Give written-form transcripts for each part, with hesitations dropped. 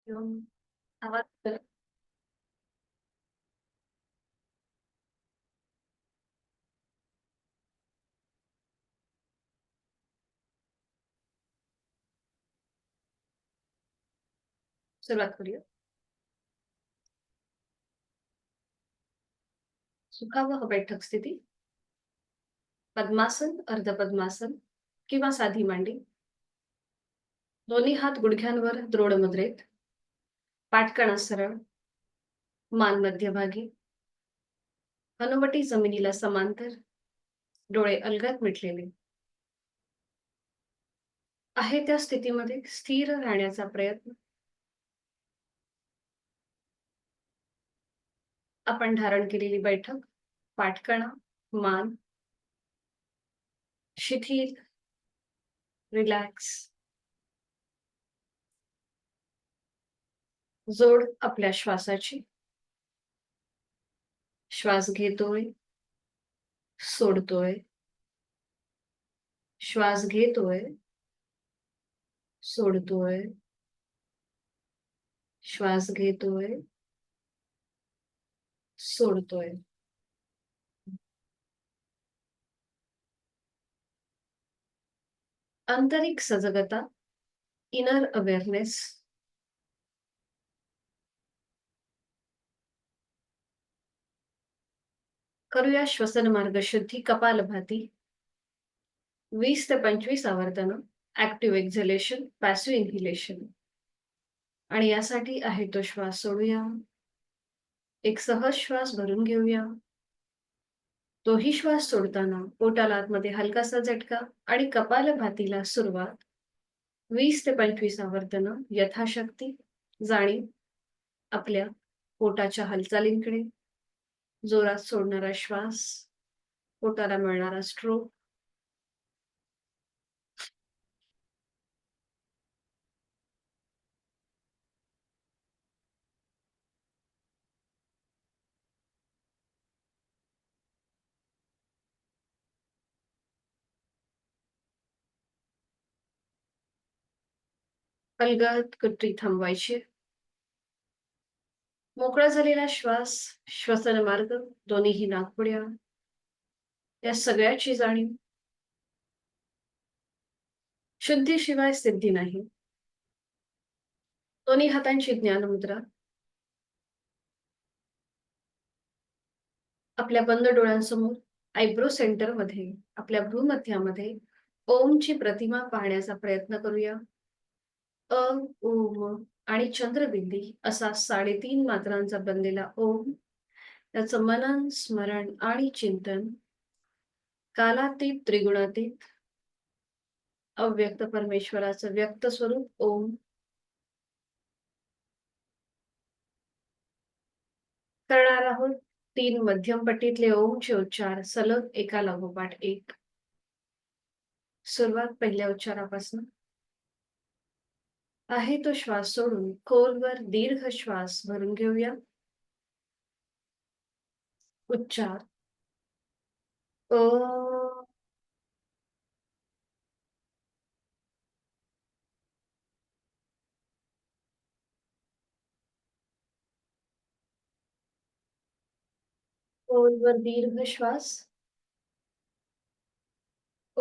घेऊन आवाज कर. सुरुवात करूया. सुखावह बैठक स्थिती. पद्मासन, अर्धपद्मासन किंवा साधी मांडी. दोन्ही हात गुडघ्यांवर द्रोड मुद्रेत. पाठकणा सरळ. मान मध्यभागी. हनुवटी जमिनीला समांतर. डोळे अलगद मिटलेले. आहे त्या स्थितीमध्ये स्थिर राहण्याचा प्रयत्न. आपण धारण केलेली बैठक, पाठकणा, मान शिथिल, रिलॅक्स. जोड आपल्या श्वासाची. श्वास घेतोय, सोडतोय. श्वास घेतोय, सोडतोय. श्वास घेतोय, सोडतोय. आंतरिक सजगता, इनर अवेअरनेस. करूया श्वसन मार्ग शुद्धी कपालभाती. 20 ते 25 आवर्तन. Active exhalation, passive inhalation. आणि यासाठी आहे तो श्वास सोडूया. एक सहज श्वास भरून घेऊया. तोही श्वास सोडताना पोटाला आतमध्ये हलकासा झटका आणि कपालभातीला सुरुवात. 20 ते 25 आवर्तन यथाशक्ती. जाणीव आपल्या पोटाच्या हालचालींकडे. जोरात सोडणारा श्वास, पोटाला मिळणारा स्ट्रोक. अलगद कुठली थांबवायची. मोकळा झालेला श्वास, श्वसन मार्ग, दोन्हीही नाकपुड्या, या सगळ्याची जाणीव. शुद्धीशिवाय सिद्धी नाही. दोन्ही हातांची ज्ञानमुद्रा. आपल्या बंद डोळ्यांसमोर आयब्रो सेंटर मध्ये, आपल्या भ्रूमध्यामध्ये ओमची प्रतिमा पाहण्याचा प्रयत्न करूया. अ, ओम आणि चंद्रबिंदी असा 3.5 मात्रांचा बनलेला ओम. त्याचं मनन, स्मरण आणि चिंतन. कालातीत, त्रिगुणातीत, अव्यक्त परमेश्वराचं व्यक्त स्वरूप ओम. करणार आहोत 3 मध्यम पट्टीतले ओमचे उच्चार सलग एका लागोपाठ एक. सुरुवात पहिल्या उच्चारापासून. आहे तो श्वास सोडून खोलवर दीर्घ श्वास भरून घेऊया. उच्चार अ. खोलवर दीर्घ श्वास. अ.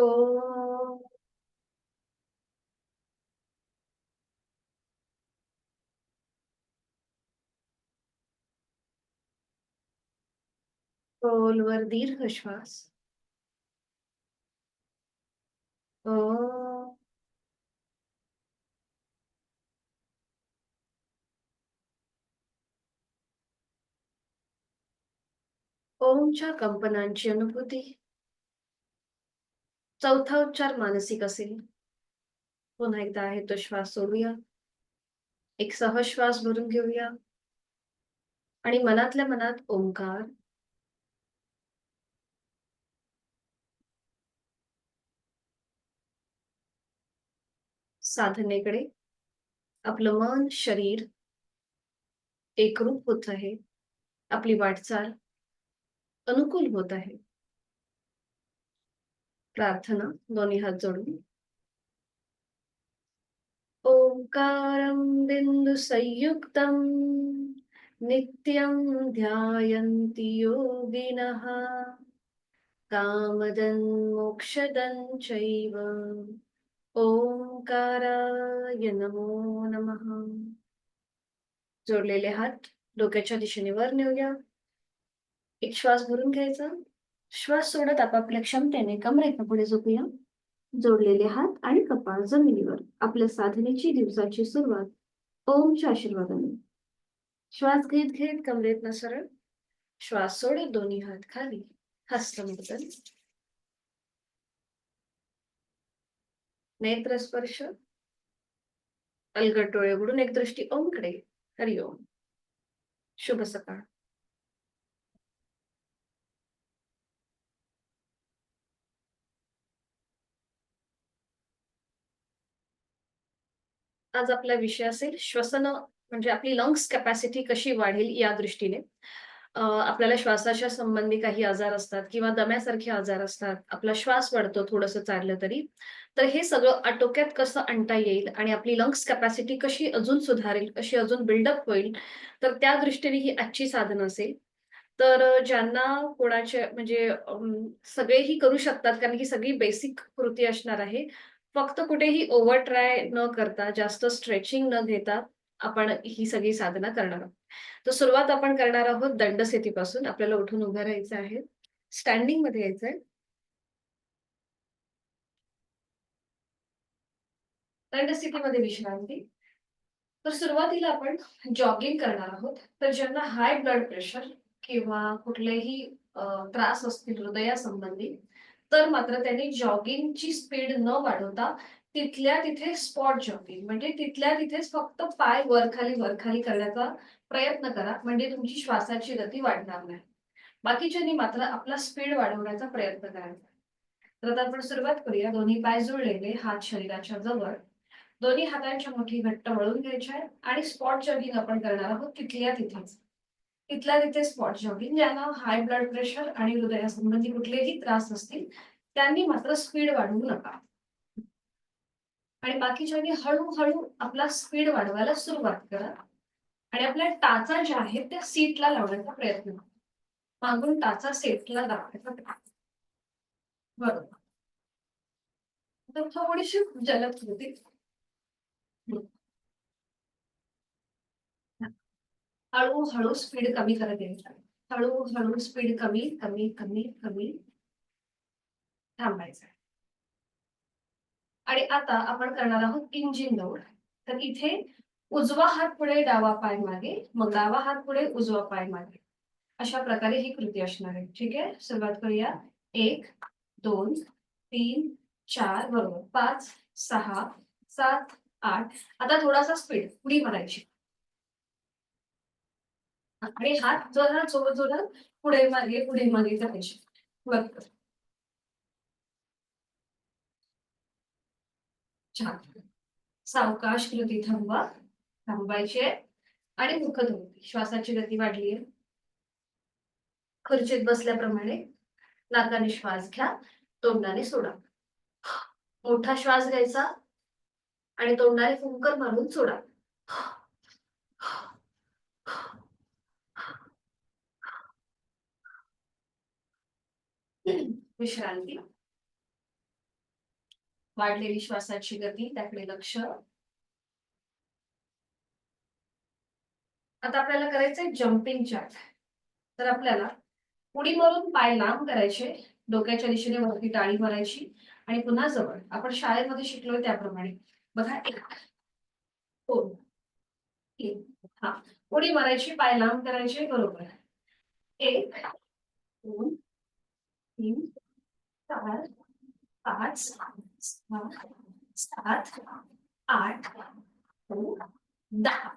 खोलवर दीर्घ श्वास. अ. ओमच्या कंपनांची अनुभूती. चौथा उच्चार मानसिक असेल. पुन्हा एकदा आहे तो श्वास सोडूया. एक सहज श्वास भरून घेऊया आणि मनातल्या मनात ओंकार. साधनेकडे आपलं मन, शरीर एकरूप होत आहे. आपली वाटचाल अनुकूल होत आहे. प्रार्थना दोन्ही हात जोडून. ओम ओंकारं बिन्दुसंयुक्तं नित्यं ध्यायन्ति योगिनः कामदं मोक्षदं चैव ओंकाराय नमो नमः. जोडलेले हात डोक्याच्या दिशेने वर नेऊया. एक श्वास भरून घ्यायचा. श्वास सोडत आपापल्या क्षमतेने कमरेच्या पुढे झोपूया. जोडलेले हात आणि कपाळ जमिनीवर. आपल्या साधनेची दिवसाची सुरुवात ओमच्या आशीर्वादाने. श्वास घेत घेत कमरेतनं सरळ. श्वास सोडत दोन्ही हात खाली. हस्तमुद्रण. नेत्र स्पर्श. अलगद डोळे उघडून एक दृष्टी ओमकडे. हरिओम. शुभ सकाळ. आज आपला विषय असेल श्वसन म्हणजे आपली लंग्स कॅपॅसिटी कशी वाढेल या दृष्टीने. आपल्याला श्वासाच्या संबंधी काही आजार असतात किंवा दम्यासारखे आजार असतात. आपला श्वास वाढतो थोडंसं चाललं तरी. तर हे सगळं आटोक्यात कसं आणता येईल आणि आपली लंग्स कॅपॅसिटी कशी अजून सुधारेल, कशी अजून बिल्डअप होईल, तर त्या दृष्टीने ही आजची साधनं असेल. तर ज्यांना कोणाचे म्हणजे सगळेही करू शकतात कारण ही सगळी बेसिक कृती असणार आहे. फक्त कुठेही ओव्हर ट्राय न करता, जास्त स्ट्रेचिंग न घेता आपण ही सगळी साधना करणार आहोत. तर सुरुवात आपण करणार आहोत दंडस्थितीपासून. आपल्याला उठून उभं राहायचं आहे. स्टँडिंगमध्ये यायचंय. दंडस्थितीमध्ये विश्रांती. तर सुरुवातीला आपण जॉगिंग करणार आहोत. तर ज्यांना हाय ब्लड प्रेशर किंवा कुठलेही त्रास असतील हृदयासंबंधी, तर मात्र त्यांनी जॉगिंगची स्पीड न वाढवता तिथल्या तिथे स्पॉट जॉगिंग म्हणजे तिथल्या तिथेच फक्त पाय वर-खाली करण्याचा प्रयत्न करा. म्हणजे तुमची श्वासाची गती वाढणार नाही. बाकीच्यांनी मात्र आपला स्पीड वाढवण्याचा प्रयत्न करायचा. तर आता आपण सुरुवात करूया. दोन्ही पाय जुळलेले, हात शरीराच्या जवळ. दोन्ही हातांच्या मुठी घट्ट वळून घ्यायच्या आहेत आणि स्पॉट जॉगिंग आपण करणार आहोत तिथल्या तिथेच. तिथल्या तिथे स्पॉट जॉगिंग. ज्यांना हाय ब्लड प्रेशर आणि हृदयासंबंधी कुठलेही त्रास असतील त्यांनी मात्र स्पीड वाढवू नका. आणि बाकीच्यांनी हळूहळू आपला स्पीड वाढवायला सुरुवात करा आणि आपल्या टाचा ज्या आहेत त्या सीटला लावण्याचा प्रयत्न करा. मागून टाचा सीटला लावायचा प्रयत्न. बरोबर. तर थोडीशी जलद होती. हळूहळू स्पीड कमी करत यायचं. हळूहळू स्पीड कमी कमी कमी कमी थांबायचं. आणि आता आपण करणार आहोत इंजिन दौड. तर इथे उजवा हात पुढे डावा पाय मागे, मग डावा हात पुढे उजवा पाय मागे. अशा प्रकारे ही कृती असणार आहे. ठीक आहे, सुरुवात करूया. 1 2 3 4 बरोबर 5 6 7 8. आता थोडासा स्पीड उडी मारायची आणि हात जरा जोर जोरात पुढे मागे करायचे. बरोबर. छान. सावकाश कृती थांबवा. थांबायचे आणि मुखधुंदी. श्वासाची गती वाढली आहे. खुर्चीत बसल्याप्रमाणे नाकाने श्वास घ्या, तोंडाने सोडा. मोठा श्वास घ्यायचा आणि तोंडाने फुंकर मारून सोडा. विश्रांती. वाढलेली श्वासाची गती त्याकडे लक्ष. आता आपल्याला करायचंय जम्पिंग जॅक. तर आपल्याला उडी मारून पाय लांब करायचे, डोक्याच्या दिशेने वरती टाळी मारायची आणि पुन्हा जवळ. आपण शाळेमध्ये शिकलोय त्याप्रमाणे. बघा 1 2 3. हा, उडी मारायची, पाय लांब करायचे. बरोबर. 1 2 3 4 5 6 7 8 9 10.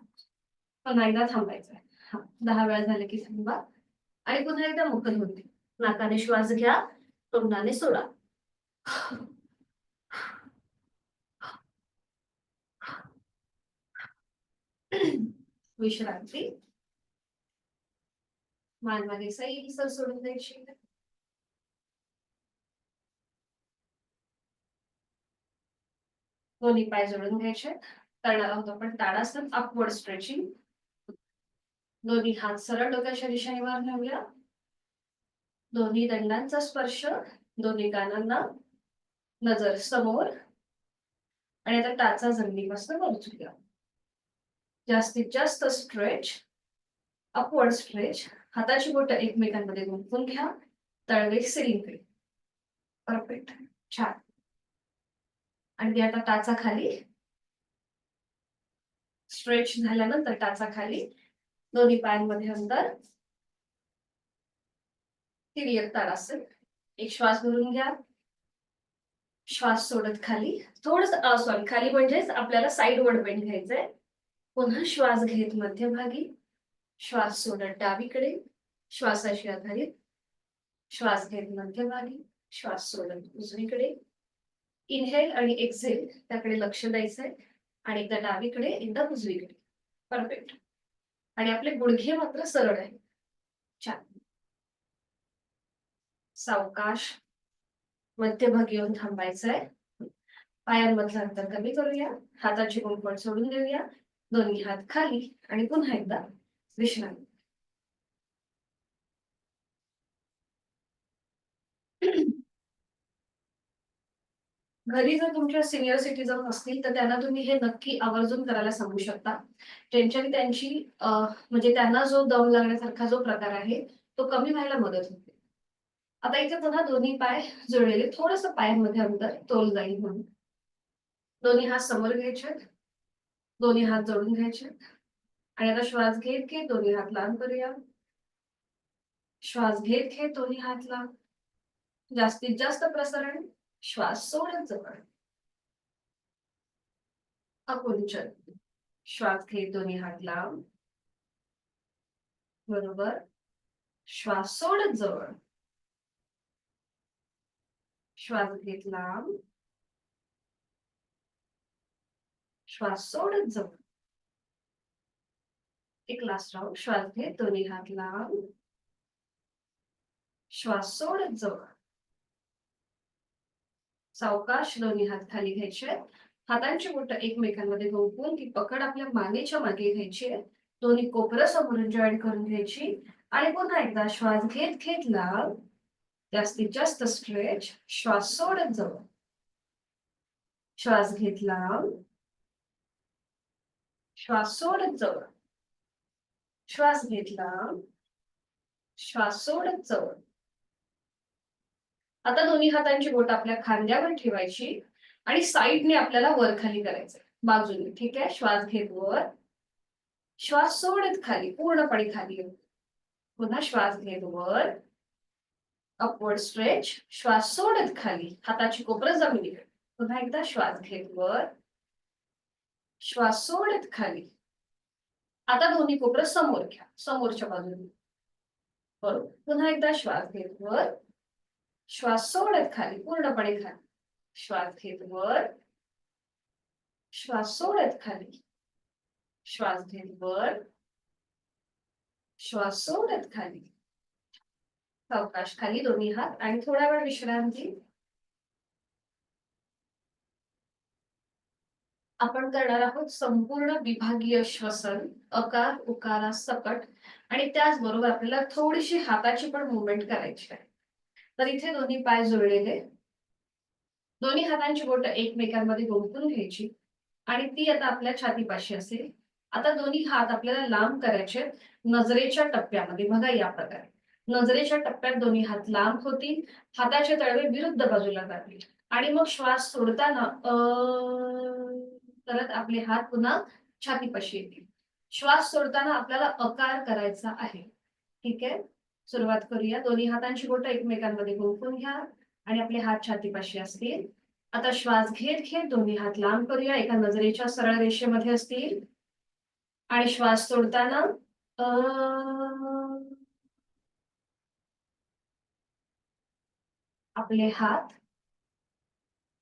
पुन्हा एकदा थांबायचं. हा, 10 वेळा झाले की थांबा आणि पुन्हा एकदा मोकळी होते. नाकाने श्वास घ्या, तोंडाने सोडा. विश्रांती. मान मागे सैल सोडून द्यायची. दोन्ही पाय जोडून घ्यायचे. करणार आहोत आपण ताडासन अपवर्ड स्ट्रेचिंग. दोन्ही हात सरळ डोक्याच्या दिशेने वर नेऊया. दोन्ही दंडांचा स्पर्श दोन्ही कानांना, नजर समोर आणि आता टाचा जमिनीपासून वर उचलूया. जास्तीत जास्त स्ट्रेच, अपवर्ड स्ट्रेच. हाताची बोटं एकमेकांमध्ये गुंफून घ्या. तळवे सिलिंगकडे. परफेक्ट, छान. आणि आता टाचा खाली. स्ट्रेच झाल्यानंतर टाचा खाली. दोन्ही पायांमध्ये अंतर. तिर्यक ताडासन. एक श्वास भरून घ्या. श्वास सोडत खाली. थोडंसं सॉरी, खाली म्हणजेच आपल्याला साईडवर्ड बेंड घ्यायचंय. पुन्हा श्वास घेत मध्यभागी. श्वास सोडत डावीकडे. श्वासाशी आधारित. श्वास घेत मध्यभागी. श्वास सोडत उजवीकडे. इनहेल आणि एक्झेल त्याकडे लक्ष द्यायचंय. आणि एकदा डावीकडे एकदा उजवीकडे. परफेक्ट. आणि आपले गुडघे मात्र सरळ आहे. छान. सावकाश मध्यभागी येऊन थांबायचंय. पायांमधलं अंतर कमी करूया. हाताची गुंफण सोडून देऊया. दोन्ही हात खाली आणि पुन्हा एकदा विश्रांती. घरी जर तुमच्या सिनियर सिटीजन असतील तर त्यांना तुम्ही हे नक्की आवर्जून करायला सांगू शकता. ज्यांच्याने त्यांची म्हणजे त्यांना जो दम लागण्यासारखा जो प्रकार आहे तो कमी व्हायला मदत होते. आता इथे पुन्हा दोन्ही पाय जुळलेले, थोडस पायांमध्ये अंतर तोल जाईल म्हणून. दोन्ही हात समोर घ्यायचे. दोन्ही हात जोडून घ्यायचे. आणि आता श्वास घेत घेत दोन्ही हात लांब करूया. श्वास घेत घेत दोन्ही हात लांब. जास्तीत जास्त प्रसारण. श्वास सोडत जवळ. आकुंचन. श्वास घेत दोन्ही हात लांब. बरोबर. श्वास सोडत जवळ. श्वास घेत लांब. श्वास सोडत जवळ. एक लास्ट राऊंड. श्वास घेत दोन्ही हात लांब. श्वास सोडत जवळ. सावकाश दोन्ही हात खाली घ्यायचे. हातांची बोटं एकमेकांमध्ये गुंफून ती पकड आपल्या मानेच्या मागे घ्यायची. दोन्ही कोपरं समोरून जॉईन करून घ्यायची. आणि पुन्हा एकदा श्वास घेत घेत लांब. जास्तीत जास्त स्ट्रेच. श्वास सोडत जवळ. श्वास घेत लांब. श्वास सोडत जवळ. श्वास घेत लांब. श्वास सोडत जवळ. आता दोन्ही हातांची बोट आपल्या खांद्यावर ठेवायची आणि साईडने आपल्याला वर खाली करायचंय. बाजूने. ठीक आहे. श्वास घेत वर. श्वास सोडत खाली. पूर्णपणे खाली. पुन्हा श्वास घेत वर. Upward stretch. श्वास सोडत खाली. हाताची कोपरं जमिनीकडे. पुन्हा एकदा श्वास घेत वर. श्वास सोडत खाली. आता दोन्ही कोपरं समोर घ्या. समोरच्या बाजूने. बरोबर. पुन्हा एकदा श्वास घेत वर. श्वास सोडत खाली. पूर्णपणे खाली. श्वास घेत वर. श्वास सोडत खाली. श्वास घेत वर. श्वास सोडत खाली. सावकाश खाली दोन्ही हात आणि थोडा वेळ विश्रांती. आपण करणार आहोत संपूर्ण विभागीय श्वसन. अकार उकारा सकट. आणि त्याचबरोबर आपल्याला थोडीशी हाताची पण मुवमेंट करायची आहे. तर इथे दोन्ही पाय जुळलेले. दोन्ही हातांची बोटं एकमेकांमध्ये गुंफून घ्यायची आणि ती आता आपल्या छातीपाशी असेल. आता दोन्ही हात आपल्याला लांब करायचे नजरेच्या टप्प्यामध्ये. बघा या प्रकारे नजरेच्या टप्प्यात दोन्ही हात लांब होतील. हाताचे तळवे विरुद्ध बाजूला जातील आणि मग श्वास सोडताना करत आपले हात पुन्हा छातीपाशी येतील. श्वास सोडताना आपल्याला अकार करायचा आहे. ठीक आहे. सुरुवात करूया. दोन्ही हातांची बोटं एकमेकांमध्ये गुंफून घ्या आणि आपले हात छातीपाशी असतील. आता श्वास घेत घेत दोन्ही हात लांब करूया. एका नजरेच्या सरळ रेषेमध्ये असतील. आणि श्वास सोडताना आपले हात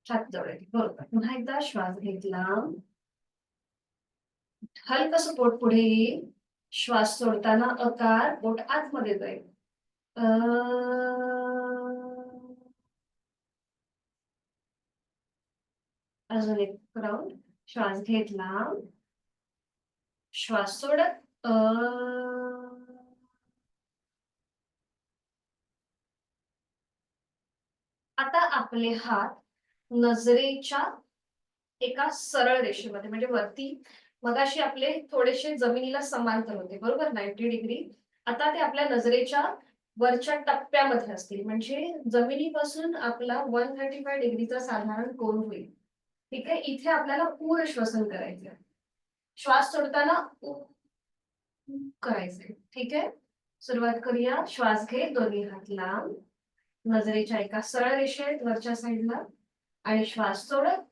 छातीजवळ येतील. बरोबर. पुन्हा एकदा श्वास घेत लांब. हलकसं पोट पुढे येईल. श्वास सोडताना अकार. पोट आतमध्ये जाईल. अजून एक राऊंड. श्वास घेतला, श्वास सोडत आता आपले हात नजरेच्या एका सरळ रेषेमध्ये म्हणजे वरती मगाशी आपले थोडेसे जमिनीला समांतर होते बरोबर 90 डिग्री. आता ते आपल्या नजरेच्या वरच्या टप्प्यामध्ये असतील म्हणजे जमिनीपासून आपला 135 डिग्रीचा साधारण कोन होईल. ठीक आहे. इथे आपल्याला पूर्ण श्वसन करायचंय. श्वास सोडताना करायचंय. ठीक आहे. सुरुवात करूया. श्वास घे, दोन्ही हात लांब, नजरेच्या एका सरळ रेषेत वरच्या साईडला आणि श्वास सोडत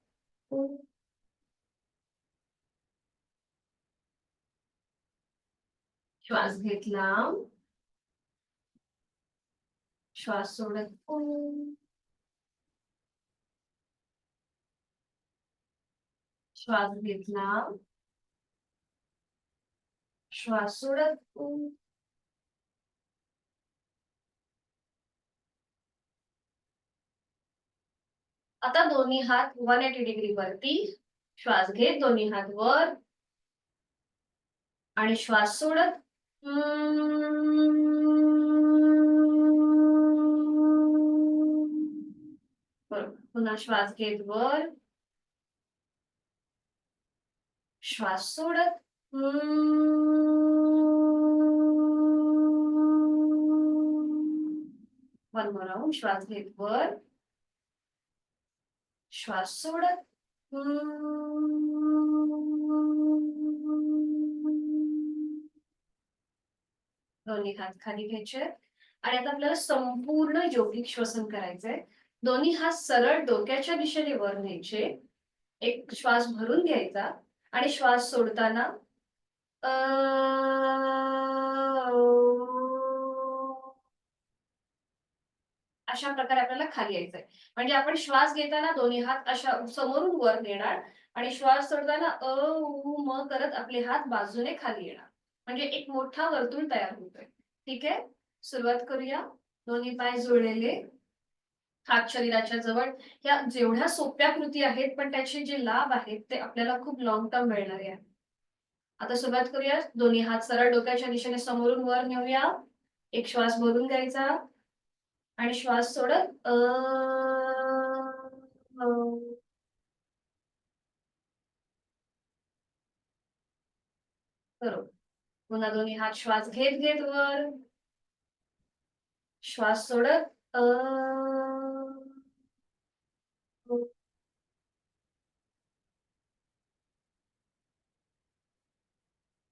श्वास घेतला, श्वास सोडत श्वास घेतला, श्वास सोडत आता दोन्ही हात 180 डिग्री वरती. श्वास घेत दोन्ही हात वर आणि श्वास सोडत बरोबर. पुन्हा श्वास घेत वर, श्वास सोडत वन मोर राऊंड. श्वास घेत वर, श्वास सोडत दोन्ही हात खाली घ्यायचे आणि आता आपल्याला संपूर्ण योगिक श्वसन करायचंय. दोन्ही हात सरळ डोक्याच्या दिशेने वर न्यायचे. एक श्वास भरून घ्यायचा आणि श्वास सोडताना अशा प्रकारे आपल्याला खाली यायचंय. म्हणजे आपण श्वास घेताना दोन्ही हात अशा समोरून वर नेणार आणि श्वास सोडताना म करत आपले हात बाजूने खाली येणार. म्हणजे एक मोठा वर्तुळ तयार होतोय. ठीक आहे. सुरुवात करूया. दोन्ही पाय जुळलेले, हात शरीराच्या जवळ. या जेवढ्या सोप्या कृती आहेत पण त्याचे जे लाभ आहेत ते आपल्याला खूप लॉंग टर्म मिळणारे आहेत. आता सुरुवात करूया. दोन्ही हात सरळ डोक्याच्या दिशेने समोरून वर नेऊया. एक श्वास भरून घ्यायचा आणि श्वास सोडत बरोबर. पुन्हा दोन्ही हात श्वास घेत घेत वर, श्वास सोडत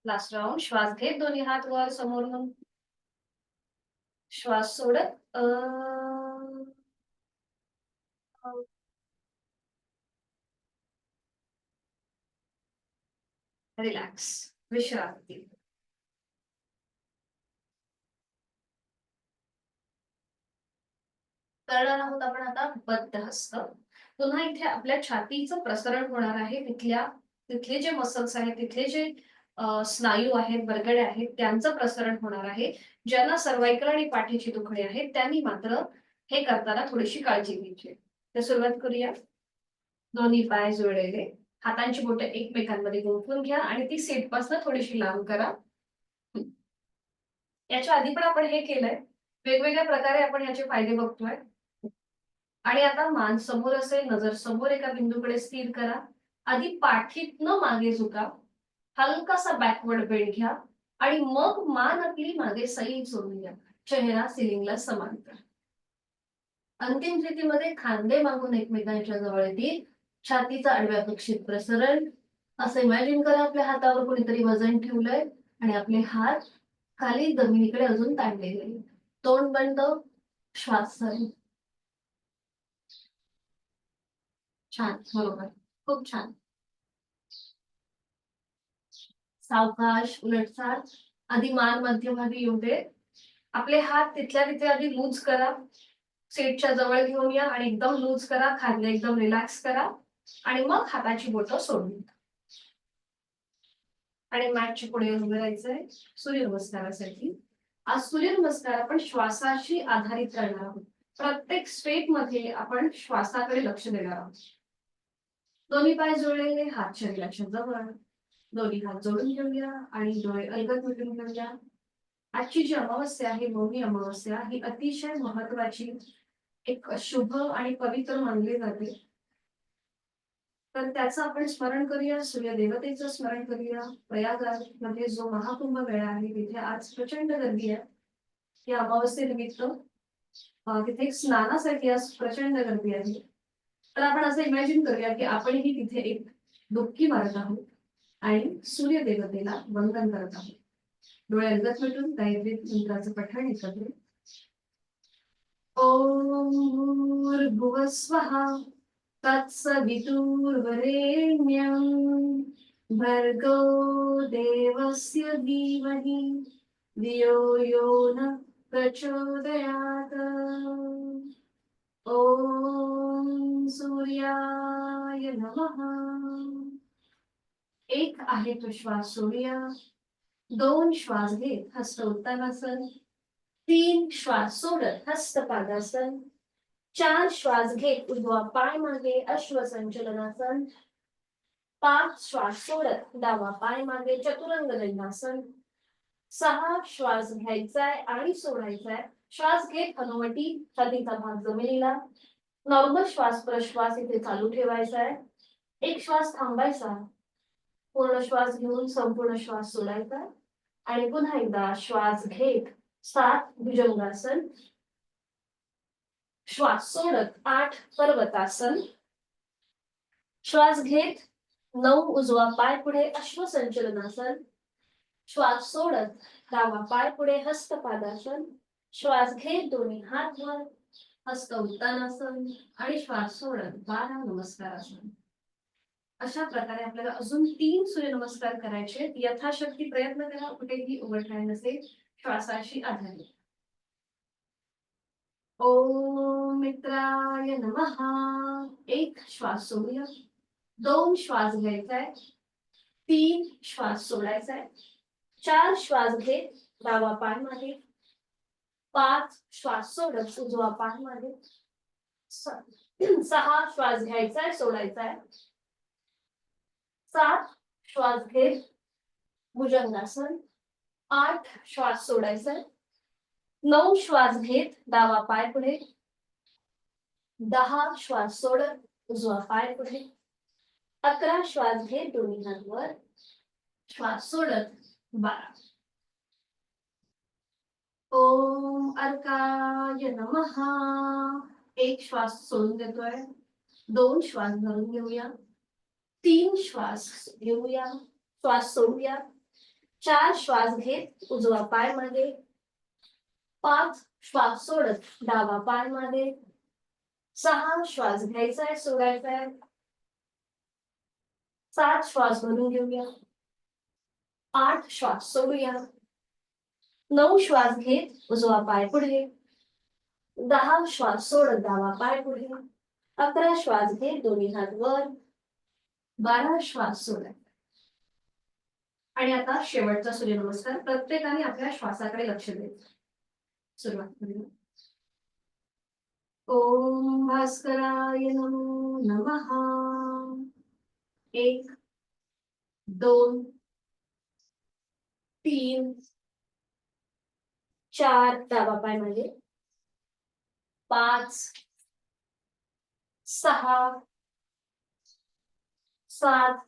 लास्ट राऊंड. श्वास घेत दोन्ही हात वर समोरून, श्वास सोडत रिलॅक्स, विश्रांती. करणार आहोत आपण आता बद्धहस्त. पुन्हा इथे आपल्या छातीचं प्रसरण होणार आहे. तिथले जे मसल्स आहेत, तिथले जे स्नायू आहेत, बरगडे आहेत, त्यांचं प्रसरण होणार आहे. ज्यांना सर्वायकल आणि पाठीची दुखणे आहेत त्यांनी मात्र हे करताना थोडीशी काळजी घ्यायची. तर सुरुवात करूया. दोन्ही पाय जुळलेले, हातांची बोटं एकमेकांमध्ये गुंफून घ्या आणि ती सीट पासून थोडीशी लांब करा. याच्या आधी पण आपण हे केलंय. वेगवेगळ्या प्रकारे आपण याचे फायदे बघतोय. आणि आता मान समोर असेल, नजर समोर एका बिंदूकडे स्थिर करा. आधी पाठीतनं मागे झुका, हलकासा बॅकवर्ड बेंड घ्या आणि मग मान आपली मागे सैल सोडून द्या. चेहरा सिलिंगला समांतर. अंतिम स्थितीमध्ये खांदे मागून एकमेकांच्या जवळ येतील. छातीचा आडव्या कक्षेत प्रसरण. असं इमॅजिन करा आपल्या हातावर कोणीतरी वजन ठेवलंय आणि आपले हात खाली जमिनीकडे अजून ताणले गेले. तोंड बंद, श्वास चालू. छान, बरोबर, खूप छान. सावकाश उलटसाल. आधी मान मध्यभागी येऊ दे. आपले हात तिथल्या तिथे आधी लूज करा. सीटच्या जवळ घेऊन या आणि एकदम लूज करा. खांदे एकदम रिलॅक्स करा आणि मग हाताची बोटं सोडून द्या. आणि मॅटच्या पुढे उभे राहायचंय सूर्यनमस्कारासाठी. आज सूर्यनमस्कार आपण श्वासाशी आधारित करणार आहोत. प्रत्येक स्टेप मध्ये आपण श्वासाकडे लक्ष देणार आहोत. दोन्ही पाय जोडलेले, हात शरीराच्या जवळ, दोन्ही हात जोडून घेऊया आणि डोळे अलगद मिटून घेऊया. आजची जी अमावस्या आहे, मौनी अमावस्या, ही अतिशय महत्वाची, एक शुभ आणि पवित्र मानली जाते. तर त्याचं आपण स्मरण करूया, सूर्यदेवतेचं स्मरण करूया. प्रयागराज मध्ये जो महाकुंभ मेळा आहे, तिथे आज प्रचंड गर्दी आहे. या अमावस्येनिमित्त तिथे एक स्नानासाठी आज प्रचंड गर्दी आहे. तर आपण असं इमॅजिन करूया की आपणही तिथे एक डुबकी मारत आहोत आणि सूर्यदेवतेला वंदन करत आहोत. डोळे अलगद मिटून गायत्री मंत्राचं पठण एकत्र. ओम भूर्भुवस्वः तत्सवितुर्वरेण्यं भर्गो देवस्य धीमहि धियो यो न प्रचोदयात्. ओम सूर्याय नमः. एक आहे तो श्वास सोडूया. 2 श्वास घेत हस्त उत्तानासन. 3 श्वास सोडत हस्त पादासन. 4 श्वास घेत उजवा पाय मागे अश्वसंचलनासन. 5 श्वास सोडत डावा पाय मागे चतुरंग दंडासन. 6 श्वास घ्यायचाय आणि सोडायचाय. श्वास घेत हनुवटी, छातीचा भाग जमिनीला. नॉर्मल श्वास प्रश्वास इथे चालू ठेवायचा आहे. 1 श्वास थांबायचा. पूर्ण श्वास घेऊन संपूर्ण श्वास सोडायचा आणि पुन्हा एकदा श्वास घेत 7 भुजंगासन. श्वास सोडत 8 पर्वतासन. श्वास घेत 9 उजवा पाय पुढे अश्वसंचलनासन. श्वास सोडत डावा पाय पुढे हस्तपादासन. श्वास घेत दोन्ही हात वर, हस्त उत्तानासन आणि श्वास सोडत 12 नमस्कारासन. अशा प्रकारे आपल्याला अजून 3 सूर्यनमस्कार करायचे. यथाशक्ती प्रयत्न करा, कुठेही ओव्हरटाइम नसेल, श्वासाशी आधारित. ओम मित्राय नमः. 1 श्वास सोडूया. 2 श्वास घ्यायचाय. 3 श्वास सोडायचाय. 4 श्वास घेत डावा पाय मागे. 5 श्वास सोडत उजवा पाय मागे. 6 श्वास घ्यायचाय, सोडायचाय. 7 श्वास घेत भुजंगासन. 8 श्वास सोडायचाय. 9 श्वास घेत डावा पाय पुढे. 10 श्वास सोडत उजवा पाय पुढे. 11 श्वास घेत दोन्ही हात वर. श्वास सोडत 12. ओम अर्काय नमः. 1 श्वास सोडून देतोय. 2 श्वास धरून घेऊया. 3 श्वास घेऊया, श्वास सोडूया. 4 श्वास घेत उजवा पाय मागे. 5 श्वास सोडत डावा पाय मागे. 6 श्वास घ्यायचाय, सोडायचाय. 7 श्वास भरून घेऊया. 8 श्वास सोडूया. 9 श्वास घेत उजवा पाय पुढे. 10 श्वास सोडत डावा पाय पुढे. 11 श्वास घेत दोन्ही हात वर. 12 श्वास सोडत. आणि आता शेवटचा सूर्यनमस्कार. प्रत्येकाने आपल्या श्वासाकडे लक्ष द्यायचं. सुरुवात करूया. ओम भास्कराय नमो नमः. 1 2 3 4 डावा पाय मागे. 5 6 7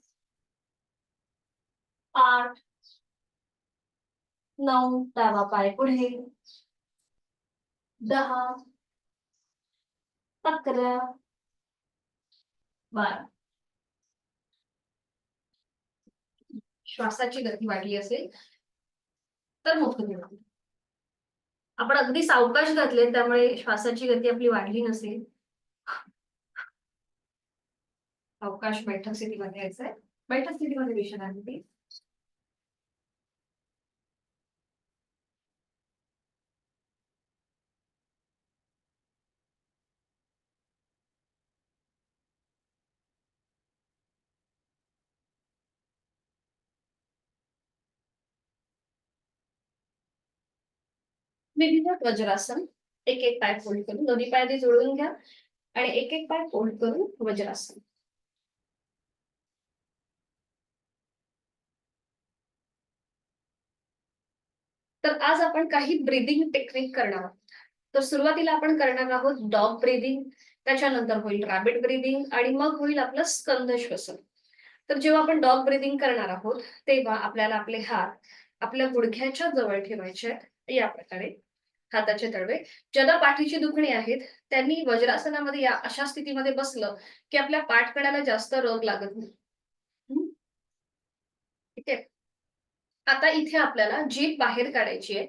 8 9 डावा पाय पुढे. 10 11 12. श्वासाची गती वाढली असेल तर मुक्त ठेवा. आपण अगदी सावकाश घातले, त्यामुळे श्वासाची गती आपली वाढली नसेल. सावकाश बैठक स्थितीमध्ये यायचंय. बैठक स्थितीमध्ये विश्रांती. विधिवत वज्रासन. एक एक पाय फोल्ड करून दोन्ही पाय आधी जोडून घ्या आणि एक एक पाय फोल्ड करून वज्रासन. तर आज आपण काही ब्रीदिंग टेक्निक करणार आहोत. तर सुरुवातीला आपण करणार आहोत डॉग ब्रीदिंग, त्याच्यानंतर होईल रॅबिट ब्रीदिंग आणि मग होईल आपलं स्कंद श्वसन. तर जेव्हा आपण डॉग ब्रीदिंग करणार आहोत तेव्हा आपल्याला आपले हात आपल्या गुडघ्याच्या जवळ ठेवायचे आहेत, या प्रकारे हाताचे तळवे. ज्यांना पाठीची दुखणी आहेत त्यांनी वज्रासनामध्ये या अशा स्थितीमध्ये बसलं की आपल्या पाठकड्याला जास्त रग लागत नाही. हम्म, ठीक आहे. आता इथे आपल्याला जीभ बाहेर काढायची आहे.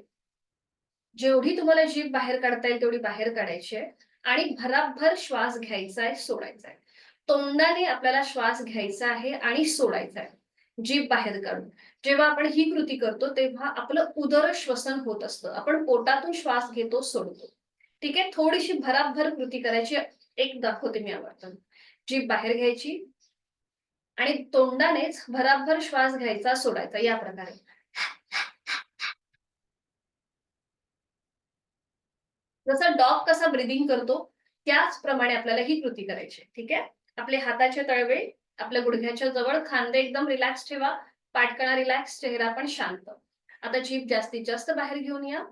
जेवढी तुम्हाला जीभ बाहेर काढता येईल तेवढी बाहेर काढायची आहे आणि भराभर श्वास घ्यायचा आहे, सोडायचा आहे. तोंडाने आपल्याला श्वास घ्यायचा आहे आणि सोडायचा आहे जीभ बाहेर काढून. जेव्हा आपण ही कृती करतो तेव्हा आपलं उदर श्वसन होत असतं. आपण पोटातून श्वास घेतो, सोडतो. ठीक आहे. थोडीशी भराभर कृती करायची. एक दाखवते मी आवर्तन. जीभ बाहेर घ्यायची आणि तोंडानेच भराभर श्वास घ्यायचा, सोडायचा, या प्रकारे. जसं डॉग कसा ब्रीदिंग करतो त्याचप्रमाणे आपल्याला ही कृती करायची. ठीक आहे. आपले हाताचे तळवे आपल्या गुडघ्याच्या जवळ, खांदे एकदम रिलॅक्स ठेवा, पाठकणा रिलॅक्स, चेहरा पण शांत. आता जीभ जास्तीत जास्त बाहेर घेऊन या.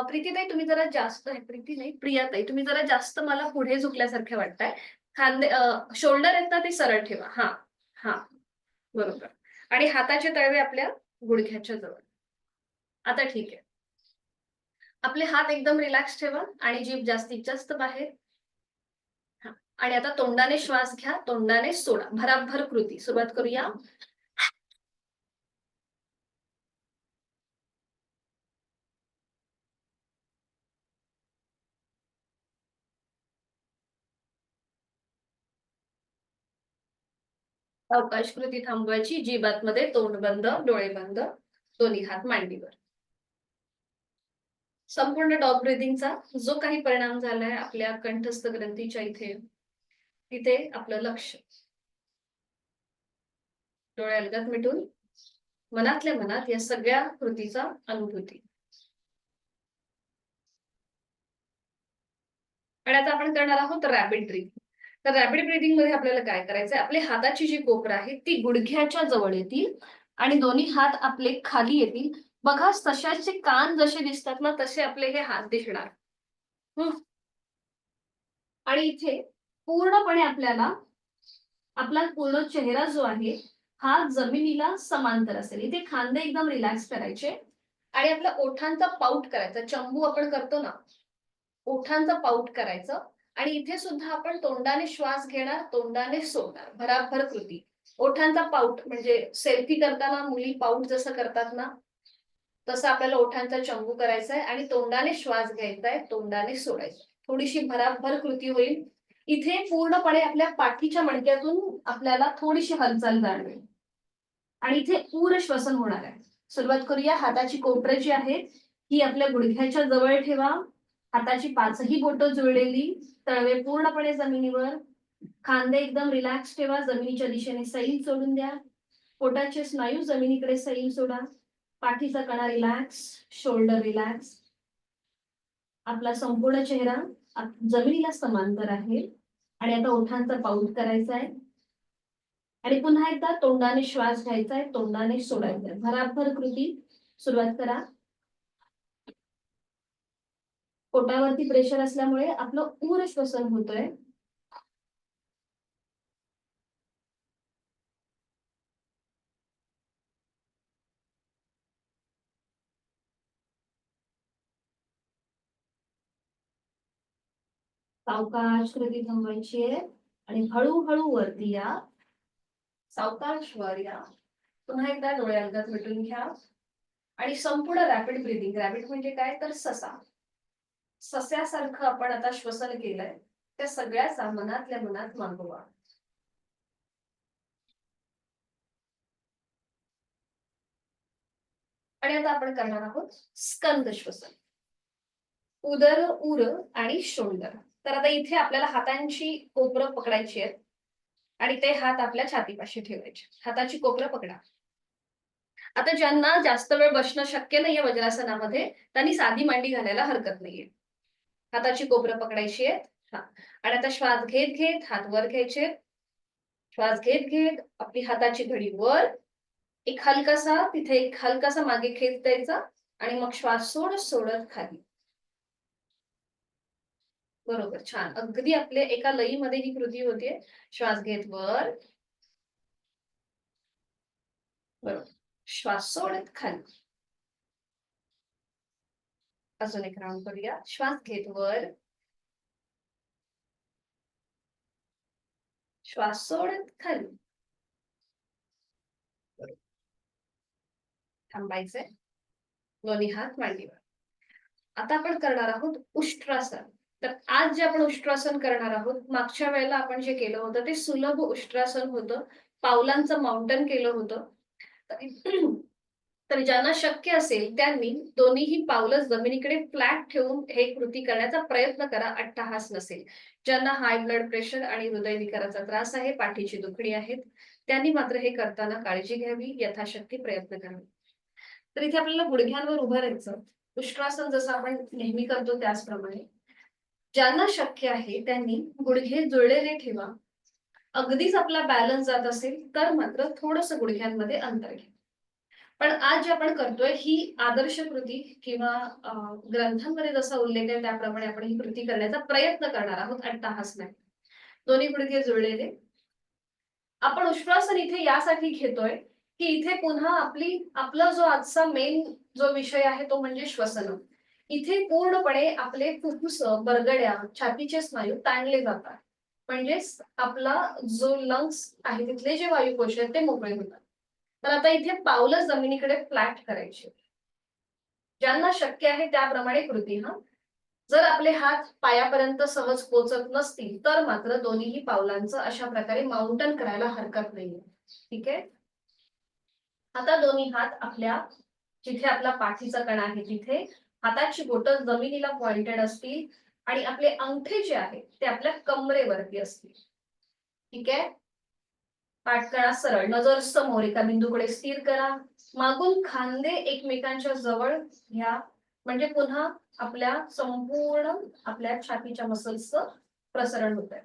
प्रीतीताई तुम्ही जरा जास्त आहे, प्रीती नाही प्रियाताई तुम्ही जरा जास्त मला पुढे झुकल्यासारखे वाटताय. खांदे शोल्डर आहेत ना ते सरळ ठेवा. हा हा बरोबर. आणि हाताचे तळवे आपल्या गुडघ्याच्या जवळ. आता ठीक आहे. आपले हात एकदम रिलॅक्स ठेवा आणि जीभ जास्तीत जास्त बाहेर. हा. आणि आता तोंडाने श्वास घ्या, तोंडाने सोडा. भराभर कृती सुरुवात करूया. अवकाश कृती थांबवायची. जीभ आतमध्ये, तोंड बंद, डोळे बंद, दोन्ही हात मांडीवर. संपूर्ण डॉग ब्रीदिंगचा जो काही परिणाम झालाय आपल्या कंठस्थ ग्रंथीच्या इथे, तिथे आपलं लक्ष. डोळे अलगद मिटून मनातल्या मनात या सगळ्या कृतीचा अनुभूती. आणि आता आपण करणार आहोत रॅपिड ब्रीथिंग. तर रॅपिड ब्रीथिंग मध्ये आपल्याला काय करायचंय, आपली हाताची जी कोपर आहे ती गुडघ्याच्या जवळ येतील आणि दोन्ही हात आपले खाली येतील. बघा सशाचे कान जसे दिसतात ना तसे आपले हे हात दिसणार. आणि इथे पूर्णपणे आपल्याला आपला पूर्ण चेहरा जो आहे हा जमिनीला समांतर असेल. इथे खांदे एकदम रिलॅक्स करायचे आणि आपल्या ओठांचा पाऊट करायचा. चंबू आपण करतो ना, ओठांचा पाऊट करायचं. आणि इथे सुद्धा आपण तोंडाने श्वास घेणार, तोंडाने सोडणार. भराभर कृती. ओठांचा पाऊट म्हणजे सेल्फी करताना मुली पाऊट जसं करतात ना तसं आपल्याला ओठांचा चंबू करायचा आहे आणि तोंडाने श्वास घ्यायचा आहे, तोंडाने सोडायचा. थोडीशी भराभर कृती होईल. इथे पूर्णपणे आपल्या पाठीच्या मणक्यातून आपल्याला थोडीशी हालचाल जाणवेल आणि इथे पूर्ण श्वसन होणार आहे. सुरुवात करूया. हाताची कोपरे जी आहेत ही आपल्या गुडघ्याच्या जवळ ठेवा. हाताची पाचही बोटं जुळलेली, तळवे पूर्णपणे जमिनीवर, खांदे एकदम रिलॅक्स ठेवा. जमिनीच्या दिशेने सैल सोडून द्या. पोटाचे स्नायू जमिनीकडे सैल सोडा. पाठीचा कणा रिलॅक्स, शोल्डर रिलॅक्स. आपला संपूर्ण चेहरा जमिनीला समांतर आहे आणि आता ओठांचा पाऊट करायचा आहे आणि पुन्हा एकदा तोंडाने श्वास घ्यायचा आहे, तोंडाने सोडायचा आहे. भराभर कृती. सुरुवात करा. पोटावरती प्रेशर असल्यामुळे आपलं पूर्ण श्वसन होतोय. सावकाश कृती थांबवायची आहे आणि हळूहळू वरती या. सावकाश वर या. पुन्हा एकदा डोळे अलगद मिटून घ्या आणि संपूर्ण रॅपिड ब्रीदिंग. रॅपिड म्हणजे काय तर ससा. सस्यासारखं आपण आता श्वसन केलंय त्या सगळ्याचा मनातल्या मनात मागोवा. आणि आता आपण करणार आहोत स्कंद श्वसन. उदर, उर आणि शोल्डर. तर आता इथे आपल्याला हातांची कोपरं पकडायची आहेत आणि ते हात आपल्या छातीपाशी ठेवायचे. हाताची कोपरं पकडा. आता ज्यांना जास्त वेळ बसणं शक्य नाहीये वज्रासनामध्ये त्यांनी साधी मांडी घालायला हरकत नाहीये. हाताची कोपरं पकडायची आहेत. हा. आणि आता श्वास घेत घेत हात वर घ्यायचे. श्वास घेत घेत आपली हाताची घडी वर एक हलकासा तिथे एक हलकासा मागे खेच द्यायचा आणि मग श्वास सोडत सोडत खाली. बरोबर, छान. अगदी आपले एका लयीमध्ये ही कृती होतीये. श्वास घेत वर, बरोबर. श्वास सोडत खाली. अजून एक राउंड करूया. श्वास घेत वर, श्वास सोडत खाली. बरोबर. थांबायचंय. दोन्ही हात मांडीवर. आता आपण करणार आहोत उष्ट्रासन. तर आज जे आपण उष्ट्रासन करणार आहोत, मागच्या वेळेला आपण जे केलं होतं ते सुलभ उष्ट्रासन होतं. पावलांचं माउंटन केलं होतं. तर ज्यांना शक्य असेल त्यांनी दोन्हीही पावलं जमिनीकडे फ्लॅट ठेवून हे कृती करण्याचा प्रयत्न करा, अट्टहास नसेल. ज्यांना हाय ब्लड प्रेशर आणि हृदयविकाराचा त्रास आहे, पाठीची दुखणी आहेत, त्यांनी मात्र हे करताना काळजी घ्यावी, यथाशक्ती प्रयत्न करावे. तर इथे आपल्याला गुडघ्यांवर उभं राहायचं. उष्ट्रासन जसं आपण नेहमी करतो त्याचप्रमाणे. ज्यांना शक्य आहे त्यांनी गुडघे जुळलेले ठेवा. अगदीच आपला बॅलन्स जात असेल तर मात्र थोडंसं गुडघ्यांमध्ये अंतर घ्या. पण आज जे आपण करतोय ही आदर्श कृती किंवा ग्रंथांमध्ये जसा उल्लेख आहे त्याप्रमाणे आपण ही कृती करण्याचा प्रयत्न करणार आहोत, अट्टाहास नाही. दोन्ही गुडघे जुळलेले. आपण उष्ट्रासन इथे यासाठी घेतोय की इथे पुन्हा आपला जो आजचा मेन जो विषय आहे तो म्हणजे श्वसन. इथे पूर्णपणे आपले फुफ्फुस, बरगड्या, छातीचे स्नायू ताणले जातात. म्हणजेच आपला जो लंग्स आहे तिथले जे वायुकोश आहेत ते मोकळे होतात. तर आता इथे पावलं जमिनीकडे फ्लॅट करायची. ज्यांना शक्य आहे त्याप्रमाणे कृती. जर आपले हात पायापर्यंत सहज पोचत नसतील तर मात्र दोन्हीही पावलांचं अशा प्रकारे माउंटन करायला हरकत नाहीये. ठीक आहे. आता दोन्ही हात आपल्या जिथे आपला पाठीचा कणा आहे तिथे हाताची बोटं जमिनीला पॉइंटेड असतील आणि आपले अंगठे जे आहेत ते आपल्या कमरेवरती असतील. ठीक आहे. पाठकणा सरळ, नजर समोर एका बिंदूकडे स्थिर करा. मागून खांदे एकमेकांच्या जवळ घ्या. म्हणजे पुन्हा आपल्या संपूर्ण आपल्या छातीच्या मसल्सचं प्रसरण होत आहे.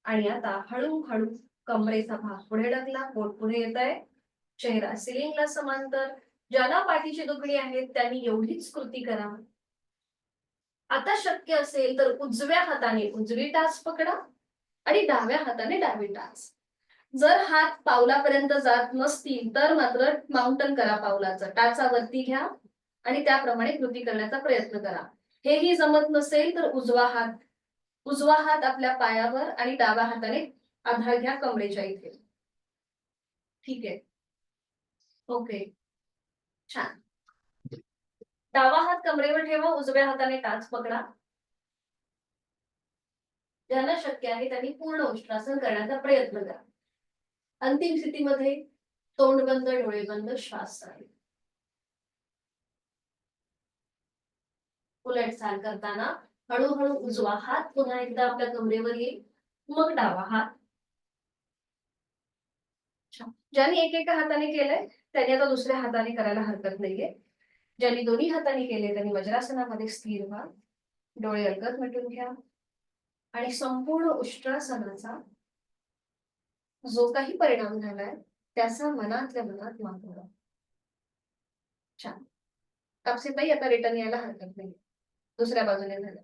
आणि आता हळूहळू कमरेचा भाग पुढे ढकला, पोट पुढे येत आहे, चेहरा सिलिंगला समांतर. ज्यांना पाठीची दुखणी आहे त्यांनी एवढीच कृती करा. आता शक्य असेल तर उजव्या हाताने उजवी टाच पकडा आणि डाव्या हाताने डावी टाच. जर हात पावलापर्यंत जात नसतील तर मात्र माउंटन करा पावलाचं. टाचा वरती घ्या आणि त्याप्रमाणे कृती करण्याचा प्रयत्न करा. हेही जमत नसेल तर उजवा हात आपल्या पायावर आणि डाव्या हाताने आधार घ्या कमरेच्या इथे. ठीक आहे. ओके, छान. डावा हात कमरेवर ठेवा, उजव्या हाताने टाच पकडा. ज्यांना शक्य आहे त्यांनी पूर्ण उष्ट्रासन करण्याचा प्रयत्न करा. अंतिम स्थितीमध्ये तोंड बंद, डोळे बंद, श्वास चालू. उलट चाल करताना हळूहळू उजवा हात पुन्हा एकदा आपल्या कमरेवर येईल, मग डावा हात. ज्यांनी एकेका हाताने केलंय त्यांनी आता दुसऱ्या हाताने करायला हरकत नाहीये. ज्यांनी दोन्ही हाताने केले त्यांनी वज्रासनामध्ये स्थिर व्हा. डोळे अलगद मिटून घ्या आणि संपूर्ण उष्ट्रासनाचा जो काही परिणाम झालाय त्याचा मनातल्या मनात मागोवा. छान. कापसेताई आता रिटर्न यायला हरकत नाही. दुसऱ्या बाजूने झालं.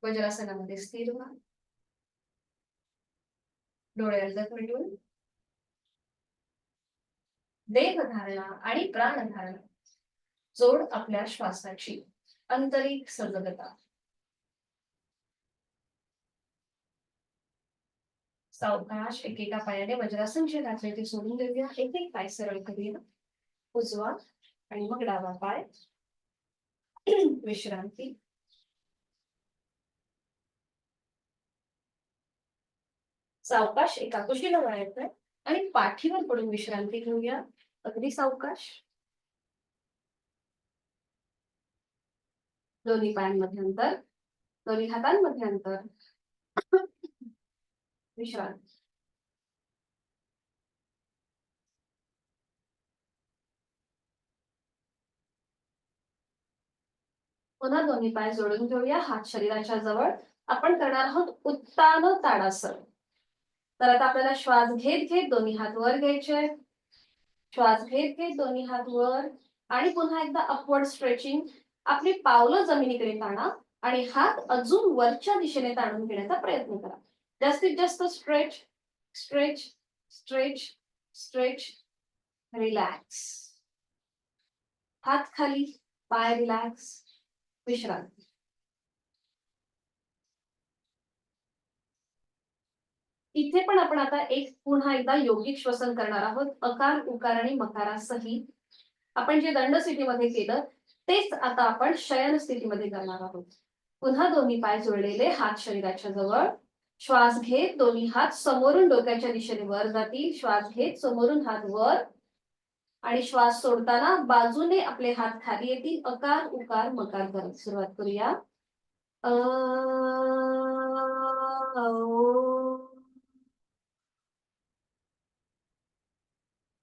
वज्रासनामध्ये स्थिर व्हा. डोळे अलगद मिटून देहधारणा आणि प्राणधारणा जोड आपल्या श्वासाची आंतरिक सजगता. सावकाश एकेका पायाने वज्रासन जे घातले ते सोडून देऊया. एक एक पाय सरळ करूया. उजवा आणि मग डावा पाय. विश्रांती. सावकाश एका कुशीला वळायचंय आणि पाठीवर पडून विश्रांती घेऊया. अगदी सावकाश. दोन्ही पायांमध्ये अंतर, दोन्ही हातांमध्ये अंतर. विश्रांती. पुन्हा दोन्ही पाय जोडून घेऊया. हात शरीराच्या जवळ. आपण करणार आहोत उत्तान ताडासन. तर आता आपल्याला श्वास घेत घेत दोन्ही हात वर घ्यायचे. श्वास घेत घेत दोन्ही हात वर आणि पुन्हा एकदा अपवर्ड स्ट्रेचिंग. आपली पावलं जमिनीकडे ताणा आणि हात अजून वरच्या दिशेने ताणून घेण्याचा प्रयत्न करा. जास्तीत जास्त stretch stretch stretch stretch. Relax. हात खाली, पाय रिलॅक्स, विश्रांती. इथे पण आपण आता पुन्हा एकदा योगिक श्वसन करणार आहोत. अकार, उकार आणि मकारासहित. आपण जे दंड स्थितीमध्ये केलं तेच आता आपण शयन स्थितीमध्ये करणार आहोत. पुन्हा दोन्ही पाय जोडलेले, हात शरीराच्या जवळ. श्वास घेत दोन्ही हात समोरून डोक्याच्या दिशेने वर जातील. श्वास घेत समोरून हात वर आणि श्वास सोडताना बाजूने आपले हात खाली येतील. अकार, उकार, मकार करत सुरुवात करूया.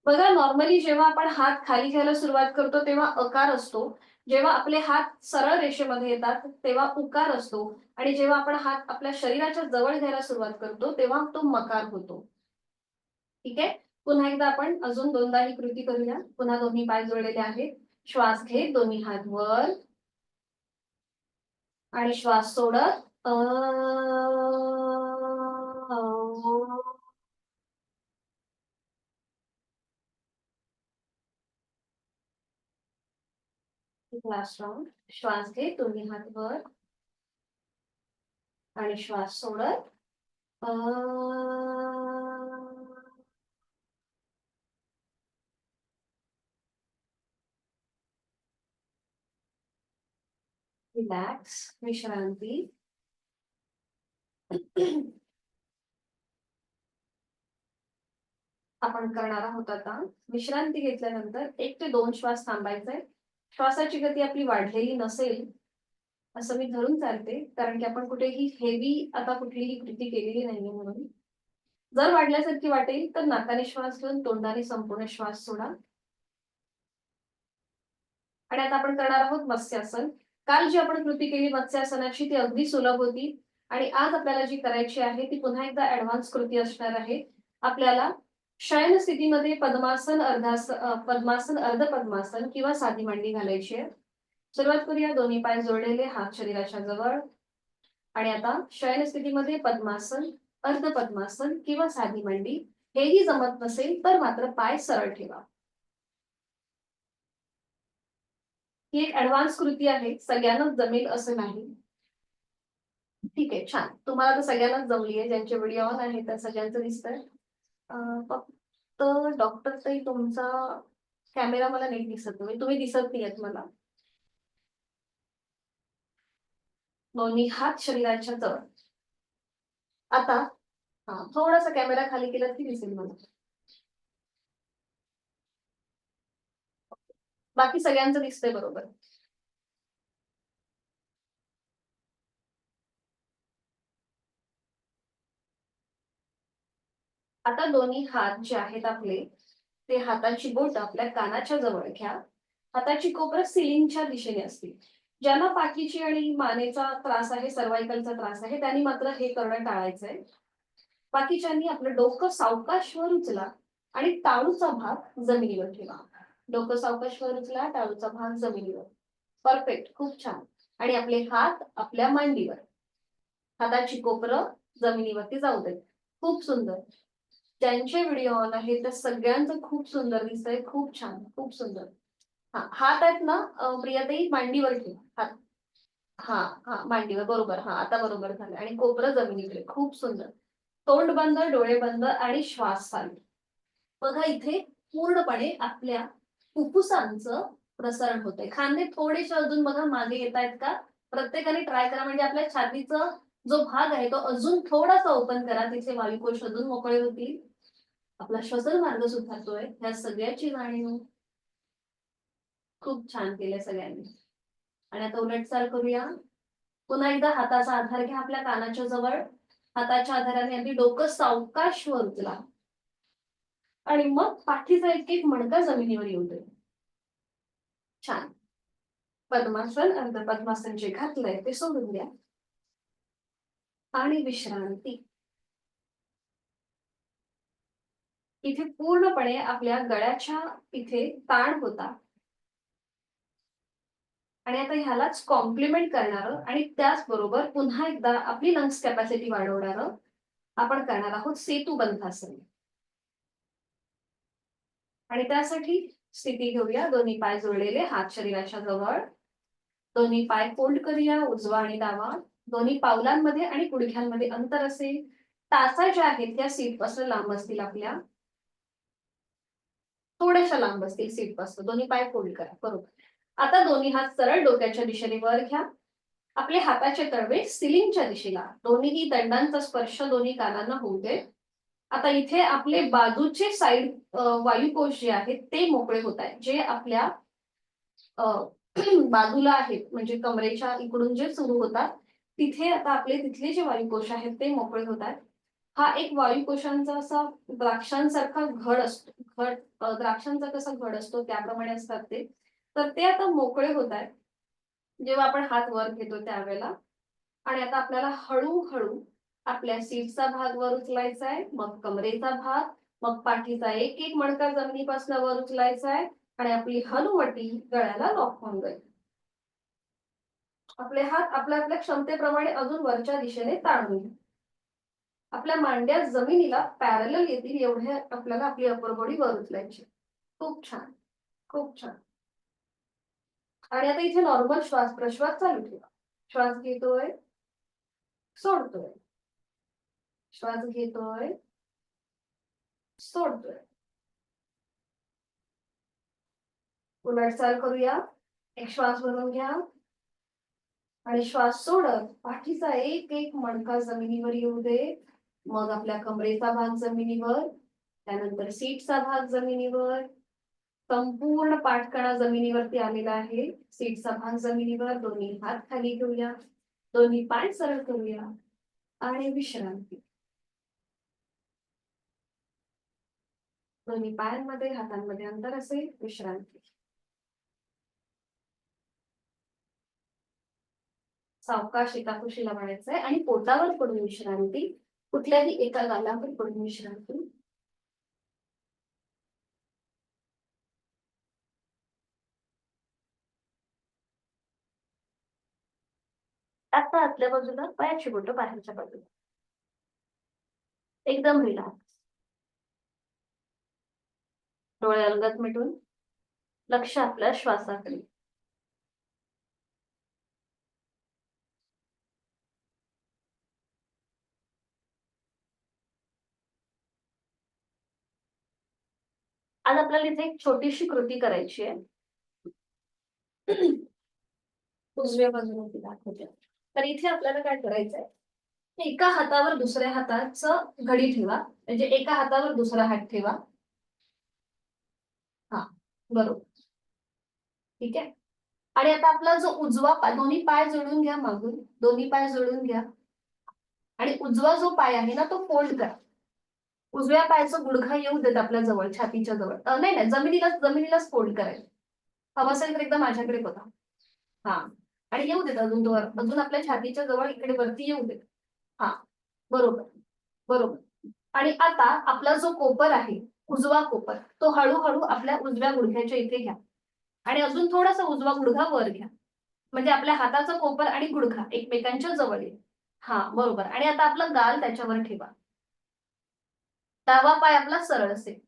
बघा, नॉर्मली जेव्हा आपण हात खाली घ्यायला सुरुवात करतो तेव्हा अकार असतो. जेव्हा आपले हात सरळ रेषेमध्ये येतात तेव्हा उकार असतो आणि जेव्हा आपण हात आपल्या शरीराच्या जवळ घ्यायला सुरुवात करतो तेव्हा तो मकार होतो. ठीक आहे. पुन्हा एकदा आपण अजून दोनदा ही कृती करूया. पुन्हा दोन्ही पाय जोडलेले आहेत. श्वास घेत दोन्ही हात वर आणि श्वास सोडत लास्ट राऊंड. श्वास घेत दोन्ही हात वर आणि श्वास सोडत रिलॅक्स, विश्रांती. आपण करणार आहोत आता. विश्रांती घेतल्यानंतर 1 ते 2 श्वास थांबायचे. श्वासाची गती आपली वाढलेली नसेल असं मी धरून चालते, कारण की आपण कुठेही हेवी आता कुठलीही कृती केलेली नाहीये म्हणून. जर वाढल्यासारखी वाटेल तर नाकाने श्वास घेऊन तोंडाने संपूर्ण श्वास सोडा. आणि आता आपण करणार आहोत मत्स्यासन. काल जी आपण कृती केली मत्स्यासनाची ती अगदी सुलभ होती आणि आज आपल्याला जी करायची आहे ती पुन्हा एकदा ऍडव्हान्स कृती असणार आहे. आपल्याला शयन स्थितीमध्ये पद्मासन, पद्मासन, अर्ध पद्मासन किंवा साधी मांडी घालायची आहे. सुरुवात करूया. दोन्ही पाय जोडलेले, हात शरीराच्या जवळ. आणि आता शयन स्थितीमध्ये पद्मासन, अर्ध पद्मासन किंवा साधी मांडी. हेही जमत नसेल तर मात्र पाय सरळ ठेवा. ही एक ऍडव्हान्स कृती आहे, सगळ्यांनाच जमेल असं नाही. ठीक आहे, छान. तुम्हाला तर सगळ्यांनाच जमली आहे. ज्यांचे व्हिडिओ ऑन आहे त्या सगळ्यांचं दिसतंय. फक्त डॉक्टर ताई तुमचा कॅमेरा मला नीट दिसत नाही, तुम्ही दिसत नाहीयेत मला. दोन्ही हात शरीराच्या जवळ. आता थोडासा कॅमेरा खाली केला की दिसेल मला. बाकी सगळ्यांचं दिसतंय बरोबर. आता दोन्ही हात जे आहेत आपले ते हाताची बोट आपल्या कानाच्या जवळ घ्या. हाताची कोपरं सिलिंगच्या दिशेने असतील. ज्यांना पाठीची आणि मानेचा त्रास आहे, सर्वायकलचा त्रास आहे, त्यांनी मात्र हे करणं टाळायचंय. बाकीच्यांनी आपलं डोकं सावकाश वर उचला आणि टाळूचा भाग जमिनीवर ठेवा. डोकं सावकाश वर उचला, टाळूचा भाग जमिनीवर. परफेक्ट, खूप छान. आणि आपले हात आपल्या मांडीवर. हाताची कोपरं जमिनीवरती जाऊ देत. खूप सुंदर. ज्यांचे व्हिडिओ ऑन आहे त्या सगळ्यांचं खूप सुंदर दिसतंय. खूप छान, खूप सुंदर. हात आहेत ना प्रियाताई, मांडीवर ठेवा हात. मांडीवर, बरोबर. आता बरोबर झालं. आणि कोपरं जमिनीकडे. खूप सुंदर. तोंड बंद, डोळे बंद आणि श्वास चालू. बघा, इथे पूर्णपणे आपल्या फुफ्फुसांचं प्रसारण होतंय. खांदे थोडेसे अजून बघा मागे येत आहेत का? प्रत्येकाने ट्राय करा, म्हणजे आपल्या छातीचा जो भाग आहे तो अजून थोडासा ओपन करा. तिथे वायुकोश अजून मोकळे होतील. आपला श्वसन मार्ग सुधारतोय. ह्या सगळ्याची जाणीव. खूप छान केलंय सगळ्यांनी. आणि आता उलटचाल करूया. पुन्हा एकदा हाताचा आधार घ्या आपल्या कानाच्या जवळ. हाताच्या आधाराने आधी डोकं सावकाश वर उचला आणि मग पाठीचा एक मणका जमिनीवर येऊ दे. छान. पद्मासन, अर्ध पद्मासन जे घातलंय ते सोडून द्या आणि विश्रांती. इथे पूर्णपणे आपल्या गळ्याच्या इथे ताण होता आणि आता ह्यालाच कॉम्प्लिमेंट करणारं आणि त्याचबरोबर पुन्हा एकदा आपली लंग्स कॅपॅसिटी वाढवणारं आपण करणार आहोत सेतू बंधासन. आणि त्यासाठी स्थिती घेऊया. दोन्ही पाय जोडलेले, हात शरीराच्या जवळ. दोन्ही पाय फोल्ड करूया, उजवा आणि डावा. दोन्ही पावलांमध्ये आणि गुडघ्यांमध्ये अंतर असेल. टाचा ज्या आहेत त्या सीट पासून लांब असतील आपल्या. थोड्याशा लांब असतील सीट पासून. दोन्ही पाय फोल्ड करा. बरोबर. आता दोन्ही हात सरळ डोक्याच्या दिशेने वर घ्या. आपले हाताचे तळवे सिलिंगच्या दिशेला. दोन्ही दंडांचा स्पर्श दोन्ही कानांना होऊ दे. आता इथे आपले बाजूचे साईड वायुकोश जे आहेत ते मोकळे होत आहेत, जे आपल्या बाजूला आहेत, म्हणजे कमरेच्या इकडून जे सुरू होतात तिथे आता आपले तिथले जे वायुकोश आहेत ते मोकळे होत आहेत. हा एक वायुकोशांचा असा द्राक्षांसारखा घड असतो. द्राक्षांचा कसा घड असतो त्याप्रमाणे असतात ते. तर ते आता मोकळे होत आहेत जेव्हा आपण हात वर घेतो त्यावेळेला. आणि आता आपल्याला हळूहळू आपल्या सीटचा भाग वर उचलायचा आहे, मग कमरेचा भाग, मग पाठीचा एक एक मणका जमिनीपासून वर उचलायचा आहे आणि आपली हनुवटी गळ्याला लॉक होऊन जाईल. आपले हात आपल्या आपल्या क्षमतेप्रमाणे अजून वरच्या दिशेने ताणून घ्या. आपल्या मांड्या जमिनीला पॅरलल येतील एवढे आपल्याला आपली अपर बॉडी वर उचलायची. खूप छान, खूप छान. आणि आता इथे नॉर्मल श्वास प्रश्वास चालू ठेवा. श्वास घेतोय, सोडतोय, श्वास घेतोय, सोडतोय. उलटचाल करूया. एक श्वास भरून घ्या आणि श्वास सोडत पाठीचा एक एक मणका जमिनीवर येऊ दे. मग आपल्या कमरेचा भाग जमिनीवर, त्यानंतर सीटचा भाग जमिनीवर. संपूर्ण पाठकणा जमिनीवरती आलेला आहे. सीटचा भाग जमिनीवर. दोन्ही हात खाली घेऊया, दोन्ही पाय सरळ करूया आणि विश्रांती. दोन्ही पायांमध्ये हातांमध्ये अंतर असेल. विश्रांती. सावकाश एका कुशीला म्हणायचंय आणि पोटावर पडून विश्रांती. कुठल्याही एका गालावर पडून विश्रांती. आता आतल्या बाजूला पायाची बोटं बाहेरच्या बाजूला. एकदम रिलॅक्स. डोळे अलगद मिटून लक्ष आपल्या श्वासाकडे. आज आपल्याला इथे एक छोटीशी कृती करायची आहे. उजव्या बाजूने दाखवते. तर इथे आपल्याला काय करायचंय, एका हातावर दुसऱ्या हाताचं घडी ठेवा, म्हणजे एका हातावर दुसरा हात ठेवा. हा, बरोबर. ठीक आहे. आणि आता आपला जो उजवा पाय, दोन्ही पाय जोडून घ्या मागून, दोन्ही पाय जोडून घ्या आणि उजवा जो पाय आहे ना तो फोल्ड करा. उजव्या पायाचं गुडघा येऊ देत आपल्या जवळ, छातीच्या जवळ. नाही नाही, जमिनीलाच फोल्ड करायचं. हवं असेल तर एकदा माझ्याकडे बघा. हा, आणि येऊ देत अजून तो अजून आपल्या छातीच्या जवळ इकडे वरती येऊ देत. हा, बरोबर, बरोबर. आणि आता आपला जो कोपर आहे, उजवा कोपर, तो हळूहळू आपल्या उजव्या गुडघ्याच्या इथे घ्या आणि अजून थोडासा उजवा गुडघा वर घ्या. म्हणजे आपल्या हाताचा कोपर आणि गुडघा एकमेकांच्या जवळ येईल. हा, बरोबर. आणि आता आपला गाल त्याच्यावर ठेवा. डावा पाय आपला सरळ असेल.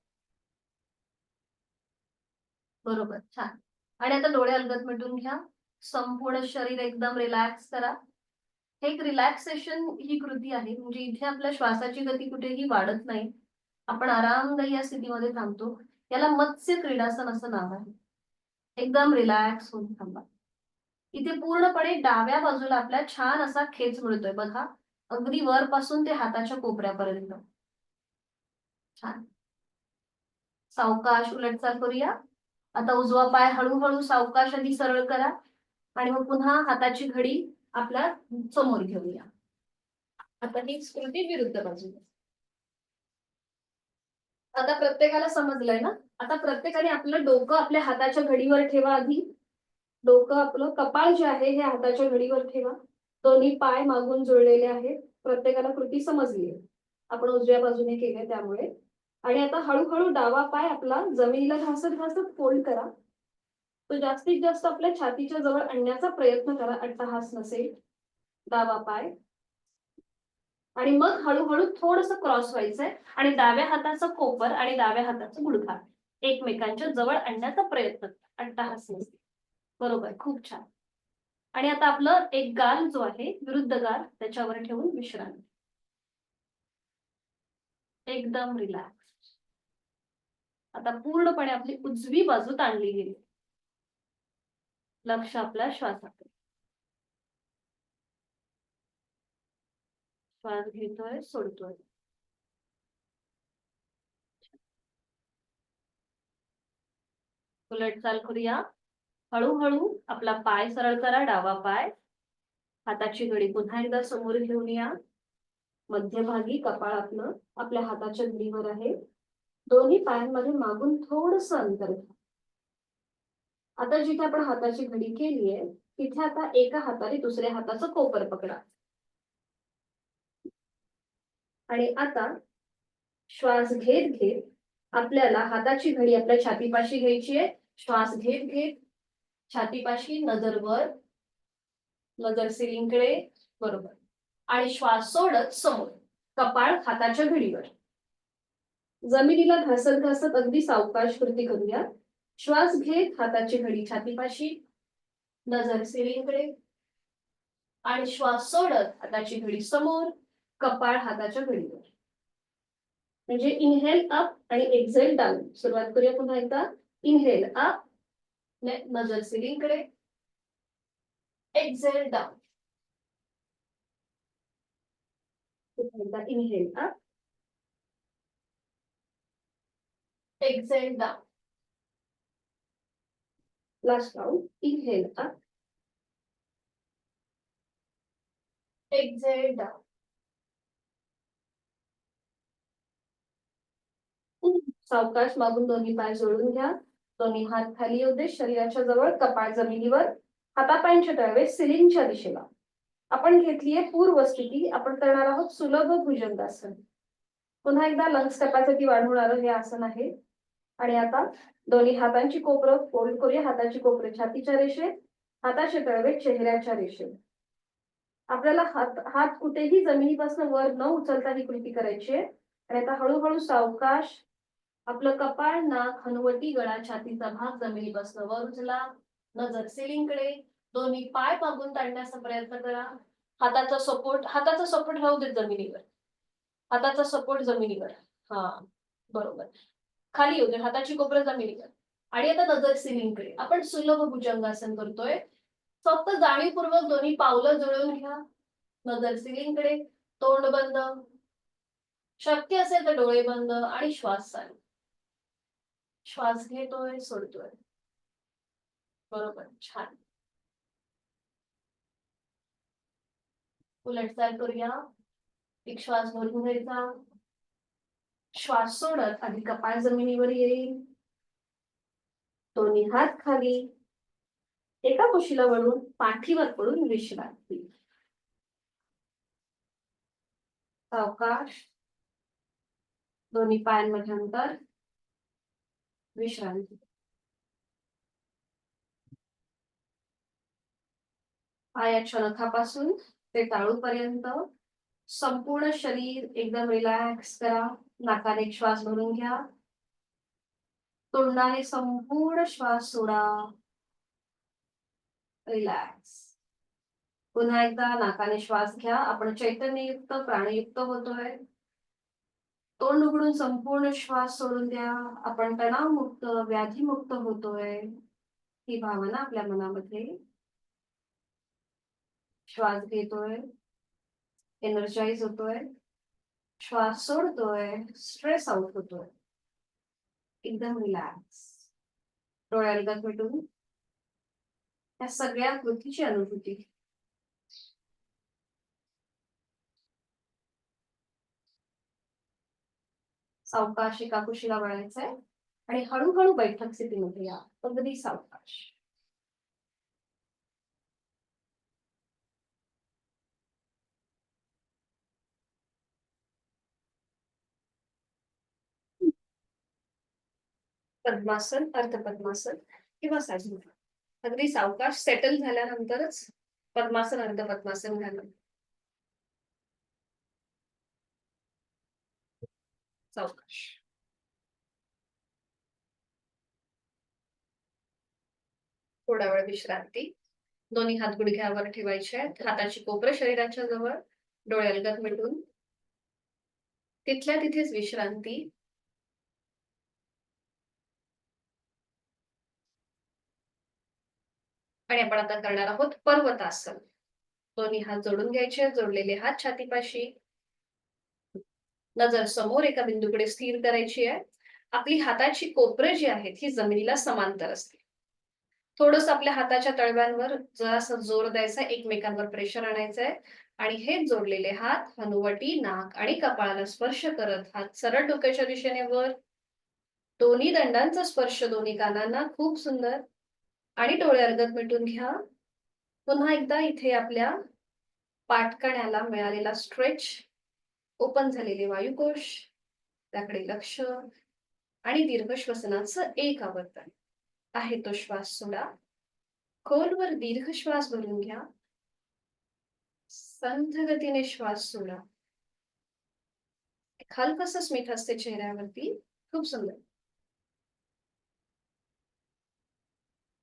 बरोबर, छान. आणि आता डोळे अलगद मिटून घ्या. संपूर्ण शरीर एकदम रिलॅक्स करा. एक रिलॅक्सेशन ही कृती आहे, म्हणजे इथे आपल्या श्वासाची गती कुठेही वाढत नाही. आपण आरामदायी या स्थितीमध्ये थांबतो. याला मत्स्य क्रीडासन असं नाव आहे. एकदम रिलॅक्स होऊन थांबा. इथे पूर्णपणे डाव्या बाजूला आपल्या छान असा खेच मिळतोय बघा, अगदी वरपासून ते हाताच्या कोपऱ्यापर्यंत. छान. सावकाश उलटचाल करूया. आता उजवा पाय हळूहळू सावकाश आधी सरळ करा आणि मग पुन्हा हाताची घडी आपल्या समोर घेऊया. आता ही कृती विरुद्ध बाजूला. आता प्रत्येकाला समजलंय ना. आता प्रत्येकाने आपलं डोकं आपल्या हाताच्या घडीवर ठेवा. आधी डोकं आपलं, कपाळ जे आहे हे हाताच्या घडीवर ठेवा. दोन्ही पाय मागून जुळलेले आहेत. प्रत्येकाला कृती समजली आहे. आपण उजव्या बाजूने केले त्यामुळे. आणि आता हळूहळू डावा पाय आपला जमिनीला घासत घासत फोल्ड करा. तो जास्तीत जास्त आपल्या छातीच्या जवळ आणण्याचा प्रयत्न करा, अट्टहास नसेल. डावा पाय. आणि मग हळूहळू थोडस क्रॉस व्हायचंय आणि डाव्या हाताचा कोपर आणि डाव्या हाताचा गुडघा एकमेकांच्या जवळ आणण्याचा प्रयत्न करा, अट्टहास नसेल. बरोबर, खूप छान. आणि आता आपलं एक गाल जो आहे विरुद्ध गाल त्याच्यावर ठेवून विश्रांती. एकदम रिलॅक्स. आता पूर्णपणे आपली उजवी बाजू ताणली गेली. लक्ष आपल्या श्वासाकडे. श्वास घेतोय, सोडतोय. उलट चाल करूया. हळूहळू आपला पाय सरळ करा, डावा पाय. हाताची घडी पुन्हा एकदा समोर घेऊन या. मध्यभागी कपाळ आपलं आपल्या हाताच्या घडीवर आहे. दोन्ही पायांमध्ये मागून थोडस अंतर घ्या. आता जिथे आपण हाताची घडी केलीये तिथे आता एका हाताने दुसऱ्या हाताचं कोपर पकडा. आणि आता श्वास घेत घेत आपल्याला हाताची घडी आपल्या छातीपाशी घ्यायची आहे. श्वास घेत घेत छातीपाशी, नजर वर, नजर सिलिंगकडे. बरोबर. आणि श्वास सोडत समोर, कपाळ हाताच्या घडीवर. जमिनीला घासत घासत अगदी सावकाश कृती करूया. श्वास घेत हाताची घडी छातीपाशी, नजर सिलिंगकडे. आणि श्वास सोडत हाताची घडी समोर, कपाळ हाताच्या घडीवर. म्हणजे इनहेल अप आणि एक्झेल डाऊन. सुरुवात करूया पुन्हा एकदा. इनहेल अप, नजर सिलिंगकडे. Exhale down. पुन्हा एकदा inhale up, exhale down. Last round. Inhale up, exhale down. सावकाश मागून दोन्ही पाय जोडून घ्या. दोन्ही हात खाली येऊ दे, शरीराच्या जवळ, कपाळ जमिनीवर. हातापायांचे तळवे सिलिंगच्या दिशेला. आपण घेतलीये पूर्व स्थिती. आपण करणार आहोत सुलभ भुजंगासन. पुन्हा एकदा लंग्स कॅपॅसिटी वाढवणारं हे आसन आहे. आणि आता दोन्ही हातांची कोपरं फोल्ड करूया. हाताची कोपरे छातीच्या रेषेत, हाताचे तळवे चेहऱ्याच्या रेषेत. आपल्याला हात कुठेही जमिनीपासून वर न उचलता ही कृती करायची आहे. आणि आता हळूहळू सावकाश आपलं कपाळ, नाक, हनुवटी, गळा, छातीचा भाग जमिनीपासून वर उचला. नजर सिलिंगकडे. दोन्ही पाय मागून ताणण्याचा प्रयत्न करा. हाताचा सपोर्ट राहू देत जमिनीवर. हाताचा सपोर्ट जमिनीवर. हा, बरोबर. खाली येऊ दे, हाताची कोपरं जमिनीवर. आणि आता नजर सिलिंगकडे. आपण सुलभ भुजंगासन करतोय. फक्त जाणीवपूर्वक दोन्ही पावलं जुळवून घ्या. नजर सिलिंगकडे, तोंड बंद. शक्य असेल तर डोळे बंद आणि श्वास चालू. श्वास घेतोय, सोडतोय. बरोबर, छान. उलटचाल करूया. एक श्वास भरून घ्यायचा. श्वास सोडत आधी कपाळ जमिनीवर येईल. दोन्ही हात खाली. एका कुशीला वळून पाठीवर पडून विश्रांती. सावकाश. दोन्ही पायांमध्ये अंतर. विश्रांती. पायाच्या नखापासून ते टाळूपर्यंत संपूर्ण शरीर एकदम रिलॅक्स करा. नाकाने एक श्वास भरून घ्या. तोंडाने संपूर्ण श्वास सोडा. रिलॅक्स. पुन्हा एकदा नाकाने श्वास घ्या. आपण चैतन्ययुक्त, प्राणयुक्त होतोय. तोंड उघडून संपूर्ण श्वास सोडून द्या. आपण तणावमुक्त, व्याधीमुक्त होतोय, ही भावना आपल्या मनामध्ये. श्वास घेतोय, एनर्जाइज होतोय. श्वास सोडतोय, स्ट्रेस आउट होतोय. एकदम रिलॅक्स. डोळे अलगद मिटून या सगळ्या कृतीची अनुभूती. सावकाश एका कुशीला वळायचंय आणि हळूहळू बैठक स्थितीमध्ये या. अगदी सावकाश. पद्मासन, अर्धपद्मासन किंवा साजूक. अगदी सावकाश सेटल झाल्यानंतरच पद्मासन, अर्धपद्मासन घालून. सावकाश. थोडा वेळ विश्रांती. दोन्ही हात गुडघ्यावर ठेवायचे आहेत. हाताची कोपरं शरीराच्या जवळ, डोळे अलगद मिटून तिथल्या तिथेच विश्रांती. आणि आपण आता करणार आहोत पर्वतासन. दोन्ही हात जोडून घ्यायचे, जोडलेले हात छातीपाशी. नजर समोर एका बिंदूकडे स्थिर करायची आहे. आपली हाताची कोपरे जी आहेत ही जमिनीला समांतर असतील. थोडंसं आपल्या हाताच्या तळव्यांवर जरासा जोर द्यायचा, एकमेकांवर प्रेशर आणायचंय आणि हेच जोडलेले हात हनुवटी, नाक आणि कपाळाला स्पर्श करत हात सरळ डोक्याच्या दिशेने वर. दोन्ही दंडांचा स्पर्श दोन्ही कानांना. खूप सुंदर. आणि डोळे अलगद मिटून घ्या. पुन्हा एकदा इथे आपल्या पाठकण्याला मिळालेला स्ट्रेच, ओपन झालेले वायुकोश, त्याकडे लक्ष आणि दीर्घ श्वसनाचं एक आवर्तन आहे तो श्वास सोडा. खोलवर दीर्घ श्वास भरून घ्या. संथ गतीने श्वास सोडा. एक हलकस स्मित असते चेहऱ्यावरती. खूप सुंदर.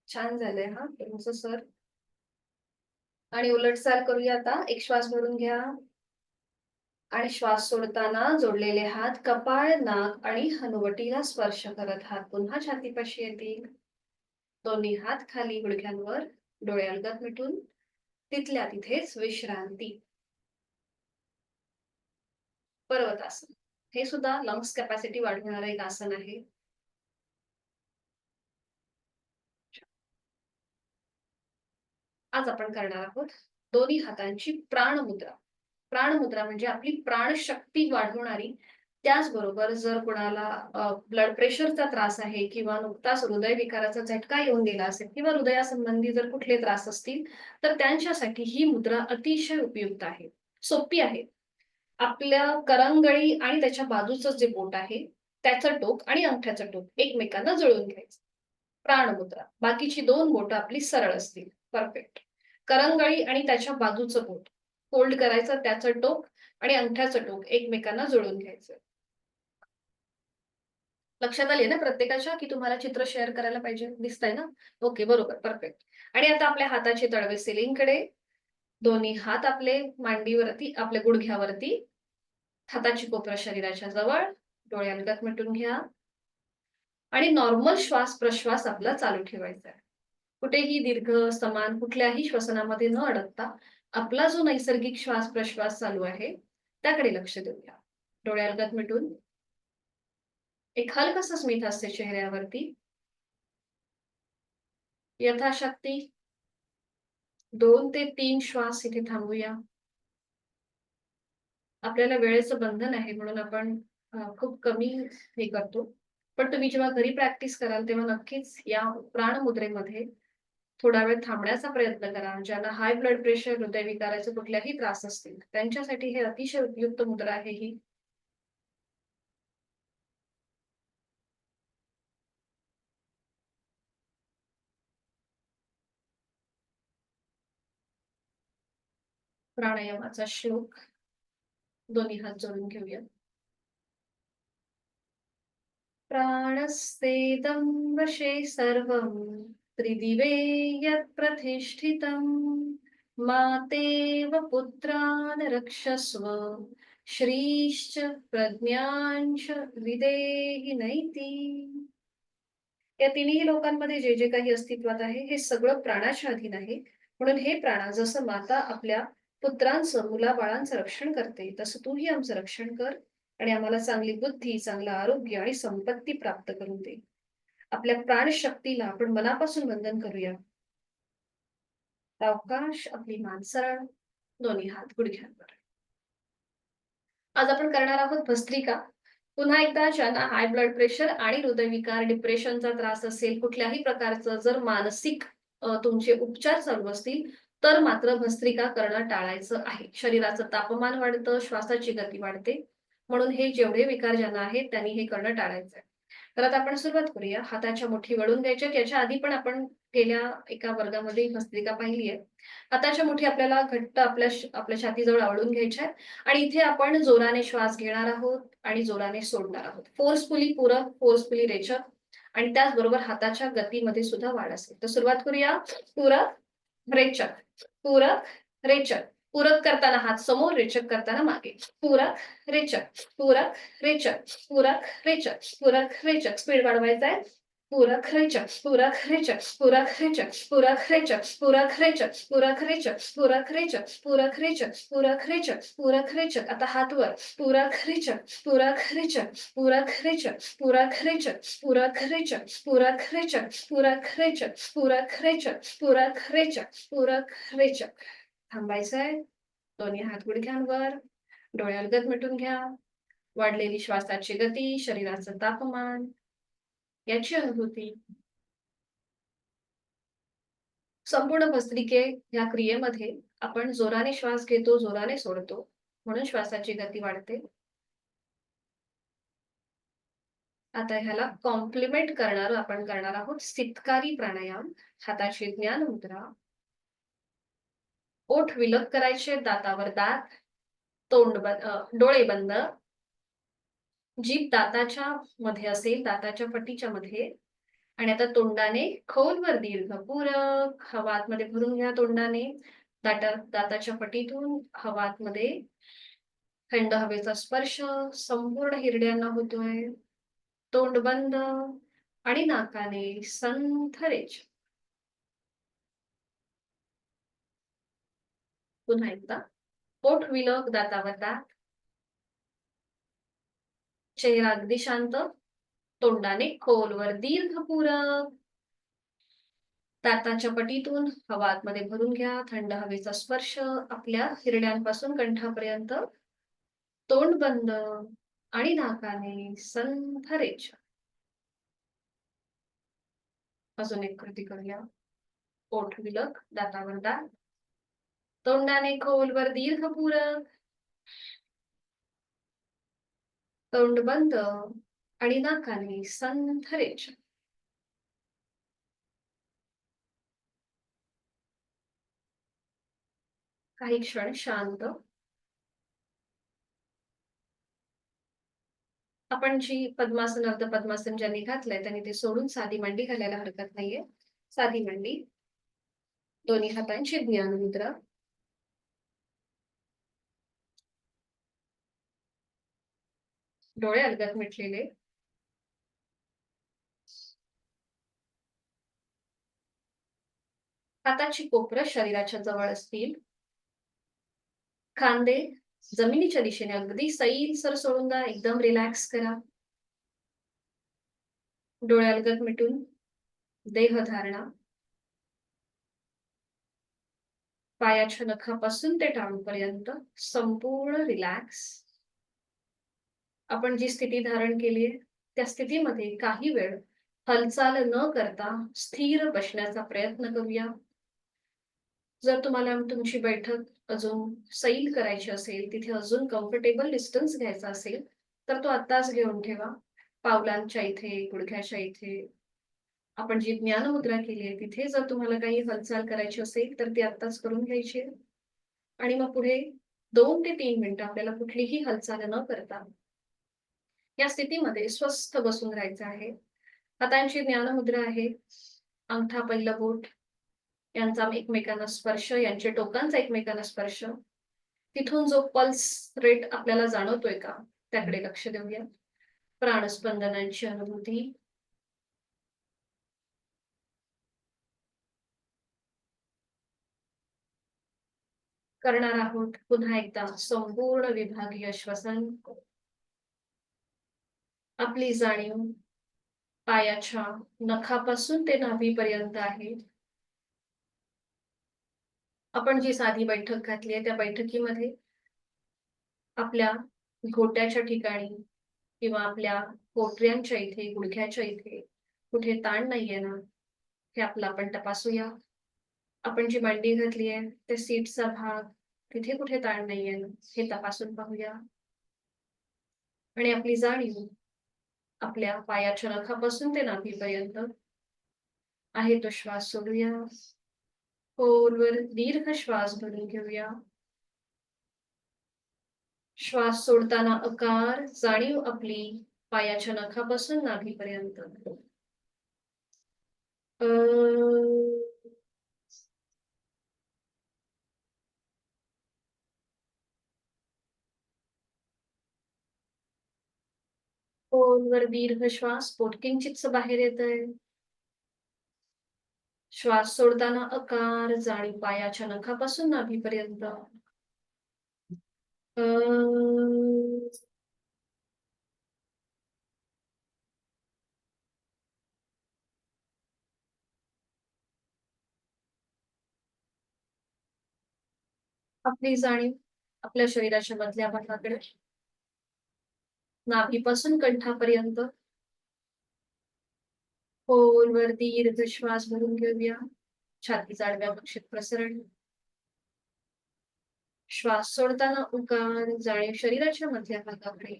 छान झालंय हा तुमचं सर. आणि उलटचाल करूया आता. एक श्वास भरून घ्या आणि श्वास सोडताना जोडलेले हात कपाळ, नाक आणि हनुवटीला स्पर्श करत हात पुन्हा छातीपाशी येतील. दोन्ही हात खाली गुडघ्यांवर, डोळे अलगद मिटून तिथल्या तिथेच विश्रांती. पर्वतासन. हे सुद्धा लंग्स कॅपॅसिटी वाढवणारं एक आसन आहे. आज आपण करणार आहोत दोन्ही हातांची प्राणमुद्रा. प्राणमुद्रा म्हणजे आपली प्राणशक्ती वाढवणारी. त्याचबरोबर जर कोणाला ब्लड प्रेशरचा त्रास आहे किंवा नुकताच हृदयविकाराचा झटका येऊन गेला असेल किंवा हृदयासंबंधी जर कुठले त्रास असतील तर त्यांच्यासाठी ही मुद्रा अतिशय उपयुक्त आहे. सोपी आहे. आपल्या करंगळी आणि त्याच्या बाजूचं जे बोट आहे त्याचं टोक आणि अंगठ्याचं टोक एकमेकांना जुळवून घ्यायचं. प्राणमुद्रा. बाकीची दोन बोटं आपली सरळ असतील. परफेक्ट. करंगळी आणि त्याच्या बाजूचं बोट फोल्ड करायचं, त्याचं टोक आणि अंगठ्याचं टोक एकमेकांना जुळवून घ्यायचं. लक्षात आली ना प्रत्येकाच्या की तुम्हाला चित्र शेअर करायला पाहिजे? दिसतंय ना? ओके, बरोबर, परफेक्ट. आणि आता आपल्या हाताचे तळवे सिलिंगकडे, दोन्ही हात आपले मांडीवरती, आपल्या गुडघ्यावरती, हाताची कोपरं शरीराच्या जवळ, डोळे अलगद मिटून घ्या आणि नॉर्मल श्वास प्रश्वास आपला चालू ठेवायचा आहे. कुठेही दीर्घ समान कुठल्याही श्वसनामध्ये न अडकता आपला जो नैसर्गिक श्वास प्रश्वास चालू आहे त्याकडे लक्ष देऊया. डोळे अलगद मिटून एक हलकस स्मित असते चेहऱ्यावरती. यथाशक्ती 2 ते 3 श्वास इथे थांबूया. आपल्याला वेळेचं बंधन आहे म्हणून आपण खूप कमी हे करतो. पण तुम्ही जेव्हा घरी प्रॅक्टिस कराल तेव्हा नक्कीच या प्राणमुद्रेमध्ये थोडा वेळ थांबण्याचा प्रयत्न करा. ज्यांना हाय ब्लड प्रेशर, हृदयविकाराचे कुठल्याही त्रास असतील त्यांच्यासाठी हे अतिशय उपयुक्त मुद्रा आहे ही. प्राणायामाचा श्लोक दोन्ही हात जोडून घेऊया. प्राणस्तेदं वशे सर्वं त्रिदिवे यत् प्रतिष्ठितं मातेव पुत्रान् रक्षस्व श्रीश्च प्रज्ञांच विदेहि नैति. या तिन्ही लोकांमध्ये जे जे काही अस्तित्वात आहे हे सगळं प्राणाच्या अधीन आहे. म्हणून हे प्राणा जसं माता आपल्या पुत्रांचं, मुलाबाळांचं रक्षण करते तसं तूही आमचं रक्षण कर आणि आम्हाला चांगली बुद्धी, चांगलं आरोग्य आणि संपत्ती प्राप्त करून दे. आपल्या प्राणशक्तीला आपण मनापासून वंदन करूया. सावकाश आपली मान सरळ, दोन्ही हात गुडघ्यांवर. आज आपण करणार आहोत भस्त्रिका. पुन्हा एकदा ज्यांना हाय ब्लड प्रेशर आणि हृदयविकार, डिप्रेशनचा त्रास असेल, कुठल्याही प्रकारचं जर मानसिक तुमचे उपचार चालू असतील तर मात्र भस्त्रिका करणं टाळायचं आहे. शरीराचं तापमान वाढतं, श्वासाची गती वाढते. म्हणून हे जेवढे विकार ज्यांना आहेत त्यांनी हे करणं टाळायचं आहे. तर आता आपण सुरुवात करूया. हाताच्या मुठी वळून घ्यायच्या. याच्या आधी पण आपण गेल्या एका वर्गामध्ये ही भस्त्रिका पाहिली आहे. हाताच्या मुठी आपल्याला घट्ट आपल्या छातीजवळ आवळून घ्यायच्या आहेत आणि इथे आपण जोराने श्वास घेणार आहोत आणि जोराने सोडणार आहोत. फोर्सफुली पूरक, फोर्सफुली रेचक आणि त्याचबरोबर हाताच्या गतीमध्ये सुद्धा वाढ असेल. तर सुरुवात करूया. पूरक, रेचक, पूरक, रेचक. पूरक करताना हात समोर, रेचक करताना मागे. पूरक, रेचक, पूरक, रेचक, पूरक, रेचक, पूरक, रेचक. स्पीड वाढवायचा आहे. पूरक, रेचक, पूरक, रेचक, पूरक, रेचक, पूरक, रेचक, पूरक, रेचक, पूरक, रेचक, पूरक, रेचक, पूरक, रेचक, पूरक, रेचक, पूरक, रेचक. आता हात वर. पूरक, रेचक, पूरक, रेचक, पूरक, रेचक, पूरक, रेचक, पूरक, रेचक, पूरक, रेचक, पूरक, रेचक, पूरक, रेचक, पूरक, रेचक, पूरक, रेचक. थांबायचं आहे. दोन्ही हात गुडघ्यांवर. डोळे अलगद मिटून घ्या. वाढलेली श्वासाची गती, शरीराचं तापमान याची अनुभूती. संपूर्ण भस्त्रिके या क्रियेमध्ये आपण जोराने श्वास घेतो, जोराने सोडतो, म्हणून श्वासाची गती वाढते. आता ह्याला कॉम्प्लिमेंट करणार आपण करणार आहोत सितकारी प्राणायाम. हाताची ज्ञान मुद्रा. ओठ विलग करायचे, दातावर दात, डोळे बंद. जीभ दाताच्या मध्ये असेल, दाताच्या पट्टीच्या मध्ये. आणि आता तोंडाने खोलवर दीर्घ पूरक हवा आतमध्ये भरून घ्या. तोंडाने दाताच्या पटीतून हवा आतमध्ये. थंड हवेचा स्पर्श संपूर्ण हिरड्यांना होतोय. तोंड बंद आणि नाकाने संथ रेच. पुन्हा एकदा. ओठ विलग, दातावर दात, चेहरा अगदी शांत. तोंडाने खोलवर दीर्घ पूरक. दाताच्या पटीतून हवा आतमध्ये भरून घ्या. थंड हवेचा स्पर्श आपल्या हिरड्यांपासून कंठापर्यंत. तोंड बंद आणि नाकाने संथ रेचा. अजून एक कृती करूया. ओठ विलग, दातावर दात, तोंडाने खोलवर दीर्घ पूरक. तोंड बंद आणि नाकाने संथ रेचा. काही क्षण शांत. आपण जी पद्मासन अर्ध पद्मासन ज्यांनी घातलंय त्यांनी ते सोडून साधी मांडी घालायला हरकत नाहीये. साधी मांडी. दोन्ही हातांची ज्ञान मुद्रा. डोळे अलगद मिटलेले. हाताची कोपरं शरीराच्या जवळ असतील. खांदे जमिनीच्या दिशेने अगदी सैलसर सोडून द्या. एकदम रिलॅक्स करा. डोळे अलगद मिटून देह धारणा. पायाच्या नखापासून ते टाळूपर्यंत संपूर्ण रिलॅक्स. आपण जी स्थिती धारण केली आहे त्या स्थितीमध्ये काही वेळ हालचाल न करता स्थिर बसण्याचा प्रयत्न करूया. जर तुम्हाला तुमची बैठक अजून सैल करायची असेल, तिथे अजून कम्फर्टेबल डिस्टन्स घ्यायचा असेल तर तो आत्ताच घेऊन ठेवा. पावलांच्या इथे, गुडघ्याच्या इथे. आपण जी ज्ञानमुद्रा केली आहे तिथे जर तुम्हाला काही हालचाल करायची असेल तर ती आत्ताच करून घ्यायची. आणि मग पुढे 2 ते 3 मिनिटं आपल्याला कुठलीही हालचाल न करता या स्थितीमध्ये स्वस्थ बसून राहायचं आहे. हातांची ज्ञानमुद्रा आहे. अंगठा, पहिलं बोट यांचा एकमेकांना स्पर्श, यांच्या टोकांचा एकमेकांना स्पर्श. तिथून जो पल्स रेट आपल्याला जाणवतोय का त्याकडे लक्ष देऊया. प्राणस्पंदनांची अनुभूती. करणार आहोत पुन्हा एकदा संपूर्ण विभागीय श्वसन. आपली जाणीव पायाच्या नखापासून ते नाभीपर्यंत आहे. आपण जी साधी बैठक घातली आहे त्या बैठकीमध्ये आपल्या घोट्याच्या ठिकाणी किंवा आपल्या पोटऱ्यांच्या इथे, गुडघ्याच्या इथे कुठे ताण नाहीये ना हे आपलं आपण तपासूया. आपण जी मांडी घातली आहे त्या सीटचा भाग, तिथे कुठे ताण नाहीये ना हे तपासून पाहूया. आणि आपली जाणीव आपल्या पायाच्या नखापासून ते नाभीपर्यंत आहे तो श्वास सोडूया. खोलवर दीर्घ श्वास भरून घेऊया. श्वास सोडताना आकार जाणीव आपली पायाच्या नखापासून नाभीपर्यंत. खोलवर दीर्घ श्वास, पोट किंचितसं बाहेर येतंय. श्वास सोडताना आकार जाणीव पायाच्या नखापासून नाभीपर्यंत. आपली जाणीव आपल्या शरीराच्या मधल्या भागाकडे, नाभीपासून कंठापर्यंत. खोलवर दीर्घ श्वास भरून घेऊया. छातीचा आडव्या कक्षेत प्रसरण. श्वास सोडताना उकार जाणीव शरीराच्या मधल्या भागाकडे.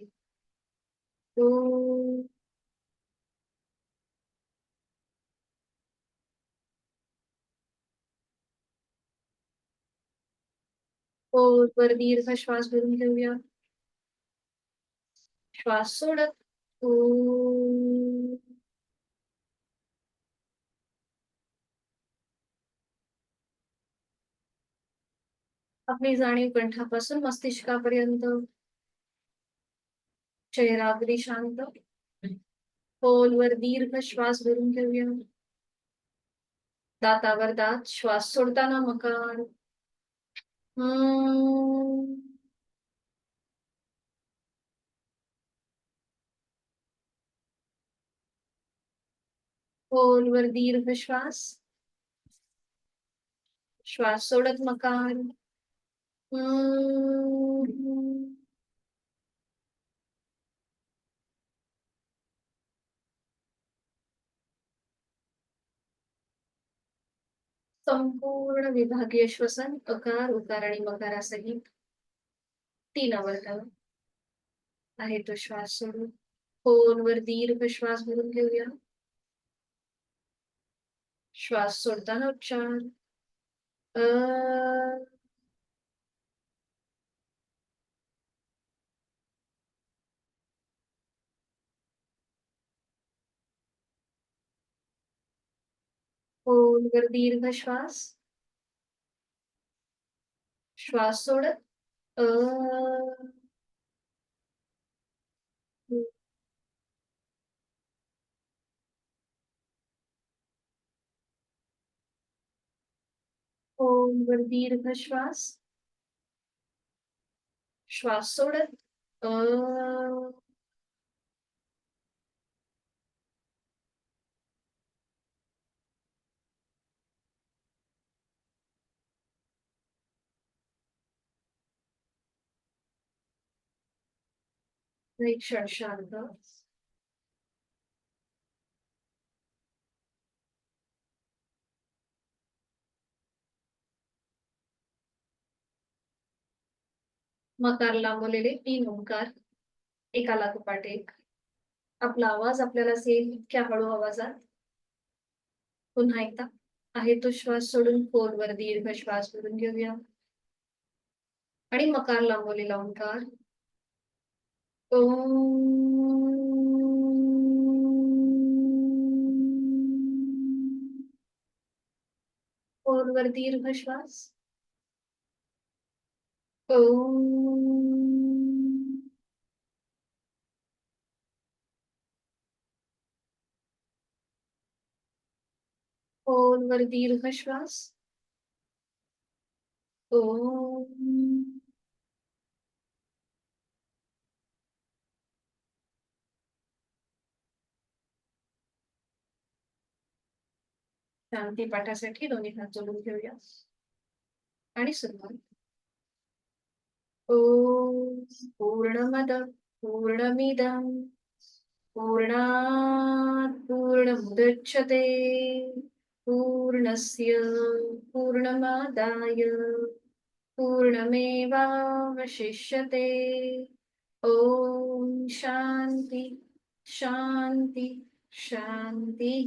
खोलवर दीर्घ श्वास भरून घेऊया. श्वास सोडत आपली जाणीव कंठापासून मस्तिष्कापर्यंत. चेहरा अगदी शांत. खोलवर दीर्घ श्वास भरून घेऊया. दातावर दात, श्वास सोडताना मकार. खोलवर दीर्घ श्वास. श्वास सोडत मकार. संपूर्ण विभागीय श्वसन अकार उकार आणि मकारासहित 3 आवर्तन आहे तो श्वास सोडून. खोलवर दीर्घ श्वास भरून घेऊया. श्वास सोडताना उच्चार. खोलवर दीर्घ श्वास. श्वास सोडत खोलवर दीर्घ श्वास. श्वास सोडत एक क्षण शांत. मकार लांबवलेले 3 ओंकार एका लागोपाठ एक. आपला आवाज आपल्याला असेल इतक्या हळू आवाजात. पुन्हा एकदा आहे तो श्वास सोडून खोलवर दीर्घ श्वास भरून घेऊया. आणि मकार लांबवलेला ओंकार. खोलवर दीर्घ श्वास. खोलवर दीर्घ श्वास. शांती पाठासाठी दोन्ही हात जोडून घेऊया आणि सुरुवात. ओम पूर्णमद पूर्णमिदं पूर्णात् पूर्णमुदच्यते पूर्णस्य पूर्णमादाय पूर्णमेवावशिष्यते. ओम शांती शांती शांती.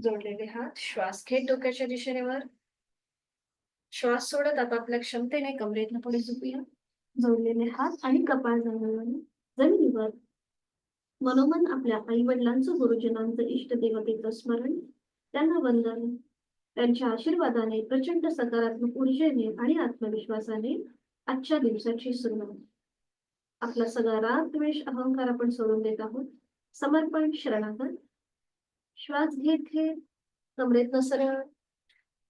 जोडलेले हात श्वास घेत डोक्याच्या दिशेने वर. श्वास सोडत आपापल्या क्षमतेने कमरेतनं पुढे झोपूया. जोडलेले हात आणि कपाळ जमिनीवर. मनोमन आपल्या आई वडिलांचं, गुरुजनांचं, इष्टदेवतेचं स्मरण, त्यांना वंदन. त्यांच्या आशीर्वादाने, प्रचंड सकारात्मक ऊर्जेने आणि आत्मविश्वासाने आजच्या दिवसाची सुरुवात. आपला सगळा राग, द्वेष, अहंकार आपण सोडून देत आहोत. समर्पण, शरणागत. श्वास घेत घेत कमरेतनं सरळ.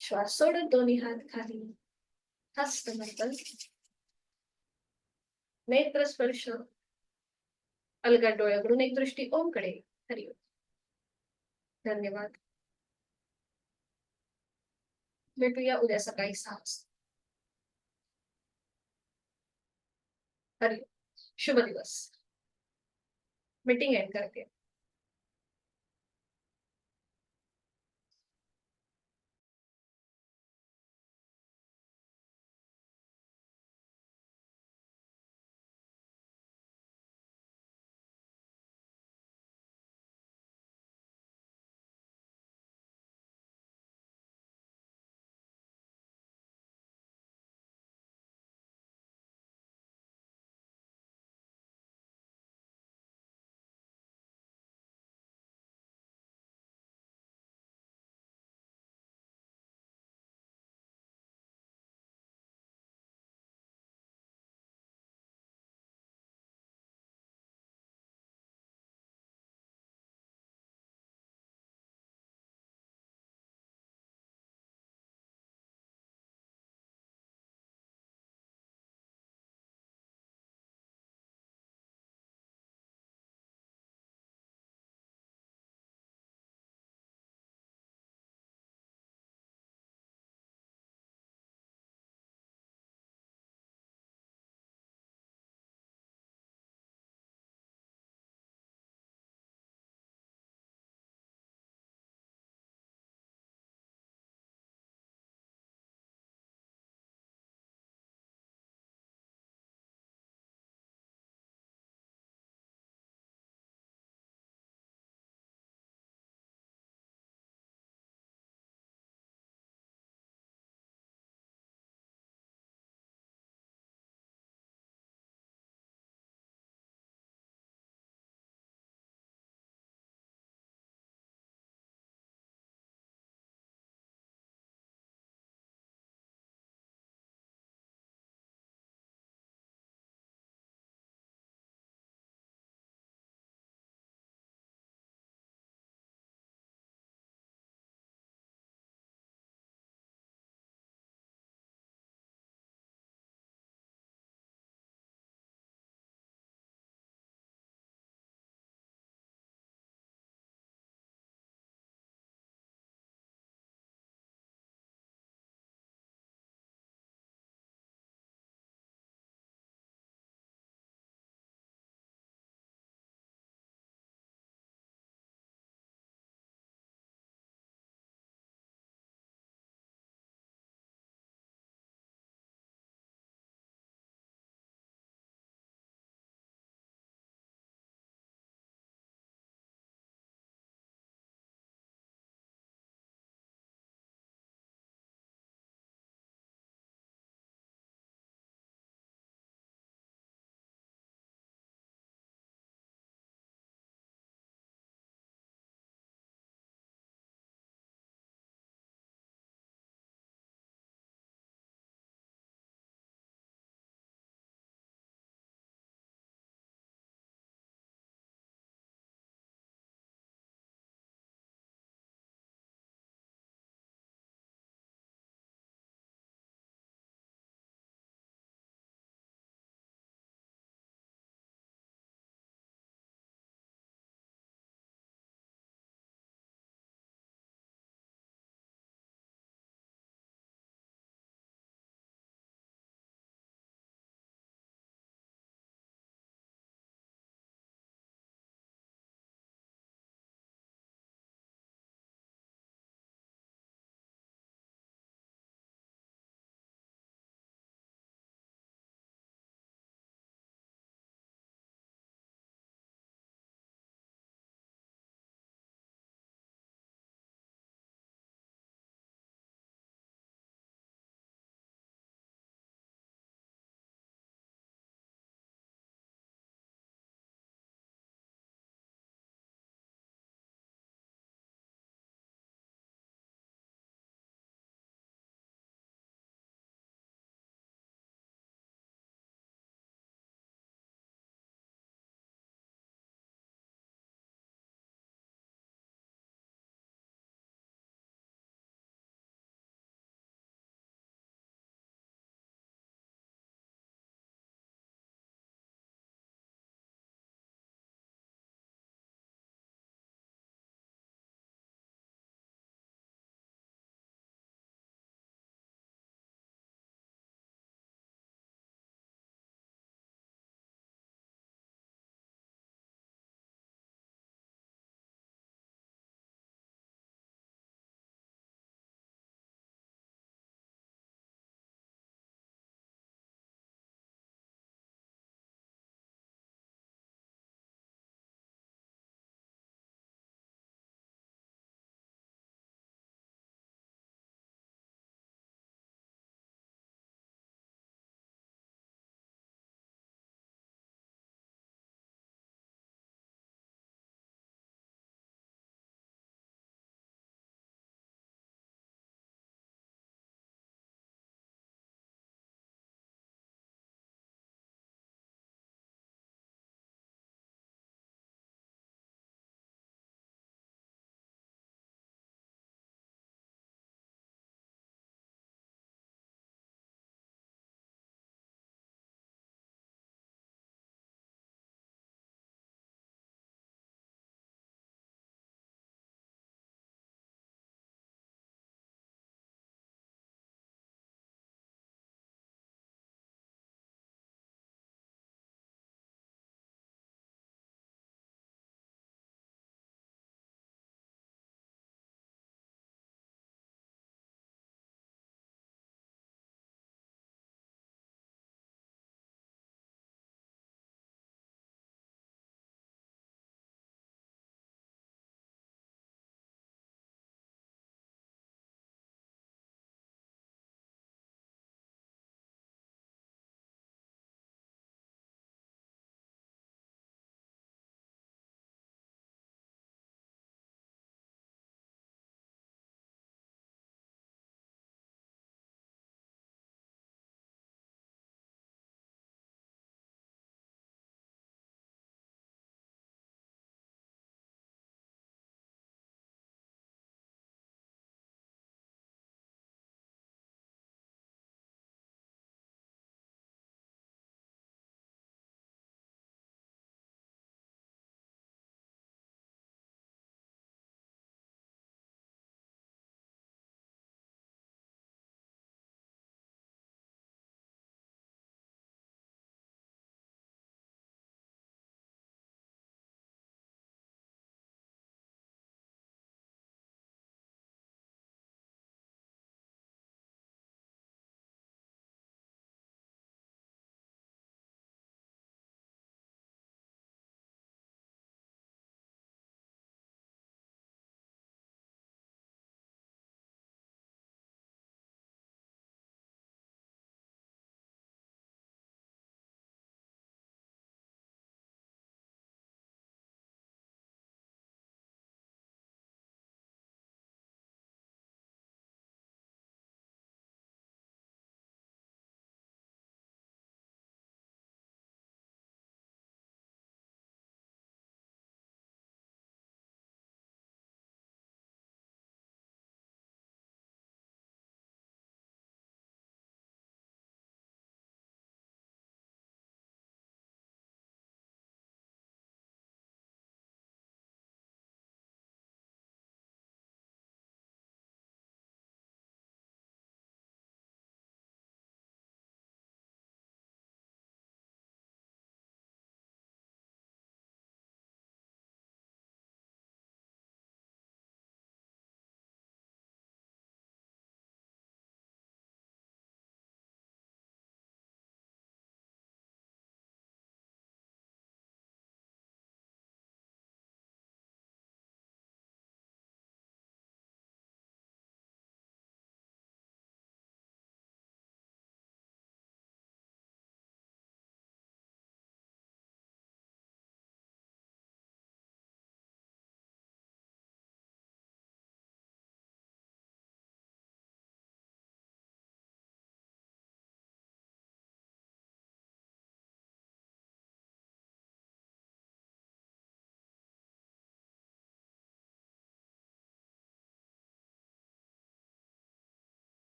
श्वास सोडत दोन्ही हात खाली. हस्तमैथुन. नेत्र स्पर्श. अलगद डोळ्याकडून एक दृष्टी ओम कडे. हरिओम. धन्यवाद. भेटूया उद्या सकाळी 6 वाजता. हरिओम. शुभ दिवस. मीटिंग एंड करते.